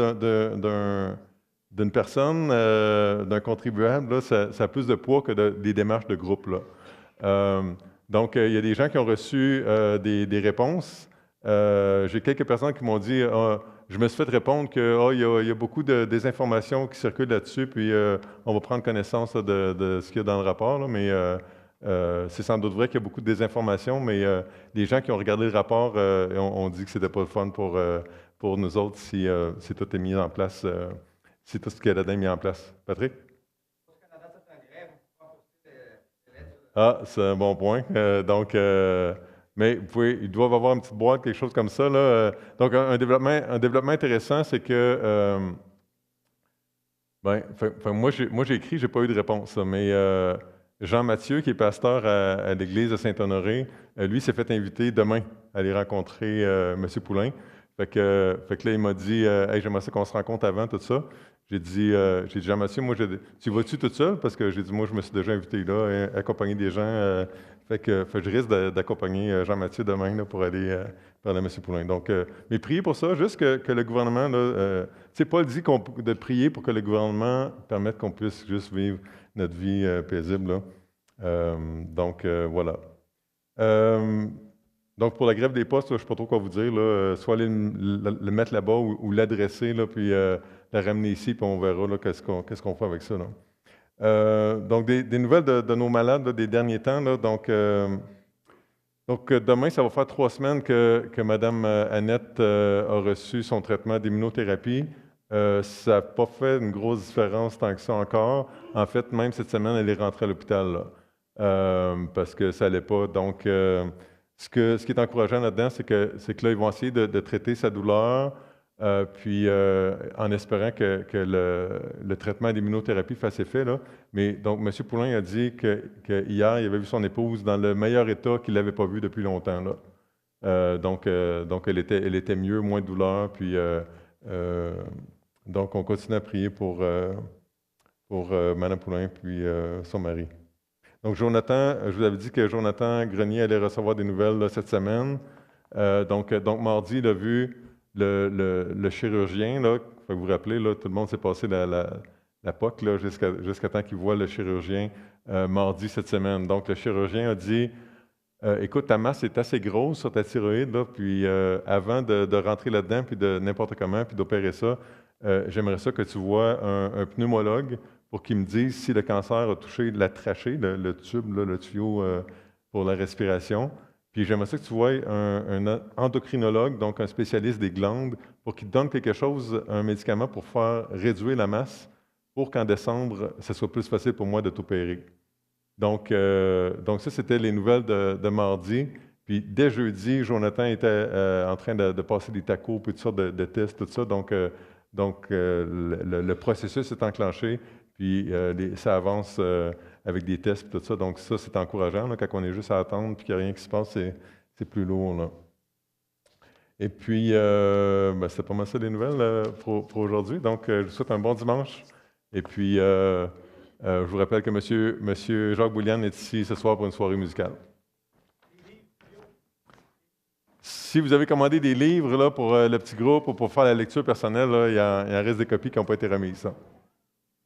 d'une personne, d'un contribuable, là, ça a plus de poids que des démarches de groupe, là. Donc, il y a des gens qui ont reçu des réponses. J'ai quelques personnes qui m'ont dit je me suis fait répondre qu'il y a beaucoup de désinformations qui circulent là-dessus, puis on va prendre connaissance là, de ce qu'il y a dans le rapport. Là, mais c'est sans doute vrai qu'il y a beaucoup de désinformations, mais les gens qui ont regardé le rapport ont dit que c'était pas le fun pour nous autres si tout est mis en place, si tout ce qu'il y a là-dedans est mis en place. Patrick? Ah, c'est un bon point. Mais ils doivent avoir une petite boîte, quelque chose comme ça. Là. Donc, un développement intéressant, c'est que... moi, j'ai écrit, je n'ai pas eu de réponse. Mais Jean Mathieu, qui est pasteur à l'église de Saint-Honoré, lui s'est fait inviter demain à aller rencontrer M. Poulain. Fait que là, il m'a dit hey, j'aimerais ça qu'on se rencontre avant, tout ça. J'ai dit Jean-Mathieu, moi, tu vas-tu toute seule? Parce que j'ai dit, moi, je me suis déjà invité là, accompagner des gens. Fait que je risque d'accompagner Jean-Mathieu demain là, pour aller parler à M. Poulain. Donc, mais priez pour ça, juste que le gouvernement, Paul dit de prier pour que le gouvernement permette qu'on puisse juste vivre notre vie paisible. Là. Voilà. Donc, pour la grève des postes, là, je ne sais pas trop quoi vous dire. Là, soit aller le mettre là-bas ou l'adresser, là, puis la ramener ici, puis on verra là, qu'est-ce qu'on fait avec ça. Là. Donc, des nouvelles de nos malades là, des derniers temps. Là, donc, demain, ça va faire 3 semaines que Mme Annette a reçu son traitement d'immunothérapie. Ça n'a pas fait une grosse différence tant que ça encore. En fait, même cette semaine, elle est rentrée à l'hôpital là, parce que ça n'allait pas. Donc, ce qui est encourageant là-dedans, c'est que là, ils vont essayer de traiter sa douleur, puis en espérant que le traitement d'immunothérapie fasse effet. Là. Mais donc, M. Poulain a dit que hier, il avait vu son épouse dans le meilleur état qu'il n'avait pas vu depuis longtemps. Là. Donc, elle était mieux, moins de douleur. Puis, donc, on continue à prier pour Mme Poulain puis son mari. Donc, Jonathan, je vous avais dit que Jonathan Grenier allait recevoir des nouvelles là, cette semaine. Donc, mardi, il a vu le chirurgien. Là, vous vous rappelez, là, tout le monde s'est passé la POC là, jusqu'à temps qu'il voit le chirurgien mardi cette semaine. Donc, le chirurgien a dit écoute, ta masse est assez grosse sur ta thyroïde, là, puis avant de rentrer là-dedans, puis de n'importe comment, puis d'opérer ça, j'aimerais ça que tu vois un pneumologue pour qu'il me dise si le cancer a touché la trachée, le tube, là, le tuyau pour la respiration. Puis j'aimerais ça que tu vois un endocrinologue, donc un spécialiste des glandes, pour qu'il te donne quelque chose, un médicament pour faire réduire la masse, pour qu'en décembre, ce soit plus facile pour moi de t'opérer. Donc ça, c'était les nouvelles de mardi. Puis dès jeudi, Jonathan était en train de passer des tacos, puis toutes sortes de tests, tout ça. Donc le processus est enclenché. Puis ça avance avec des tests et tout ça. Donc ça, c'est encourageant. Là, quand on est juste à attendre et qu'il n'y a rien qui se passe, c'est plus lourd. Là. Et puis, c'est pas mal ça les nouvelles pour aujourd'hui. Donc, je vous souhaite un bon dimanche. Et puis, je vous rappelle que M. Jacques Boulian est ici ce soir pour une soirée musicale. Si vous avez commandé des livres là, pour le petit groupe ou pour faire la lecture personnelle, là, il y en reste des copies qui n'ont pas été remises. Ça.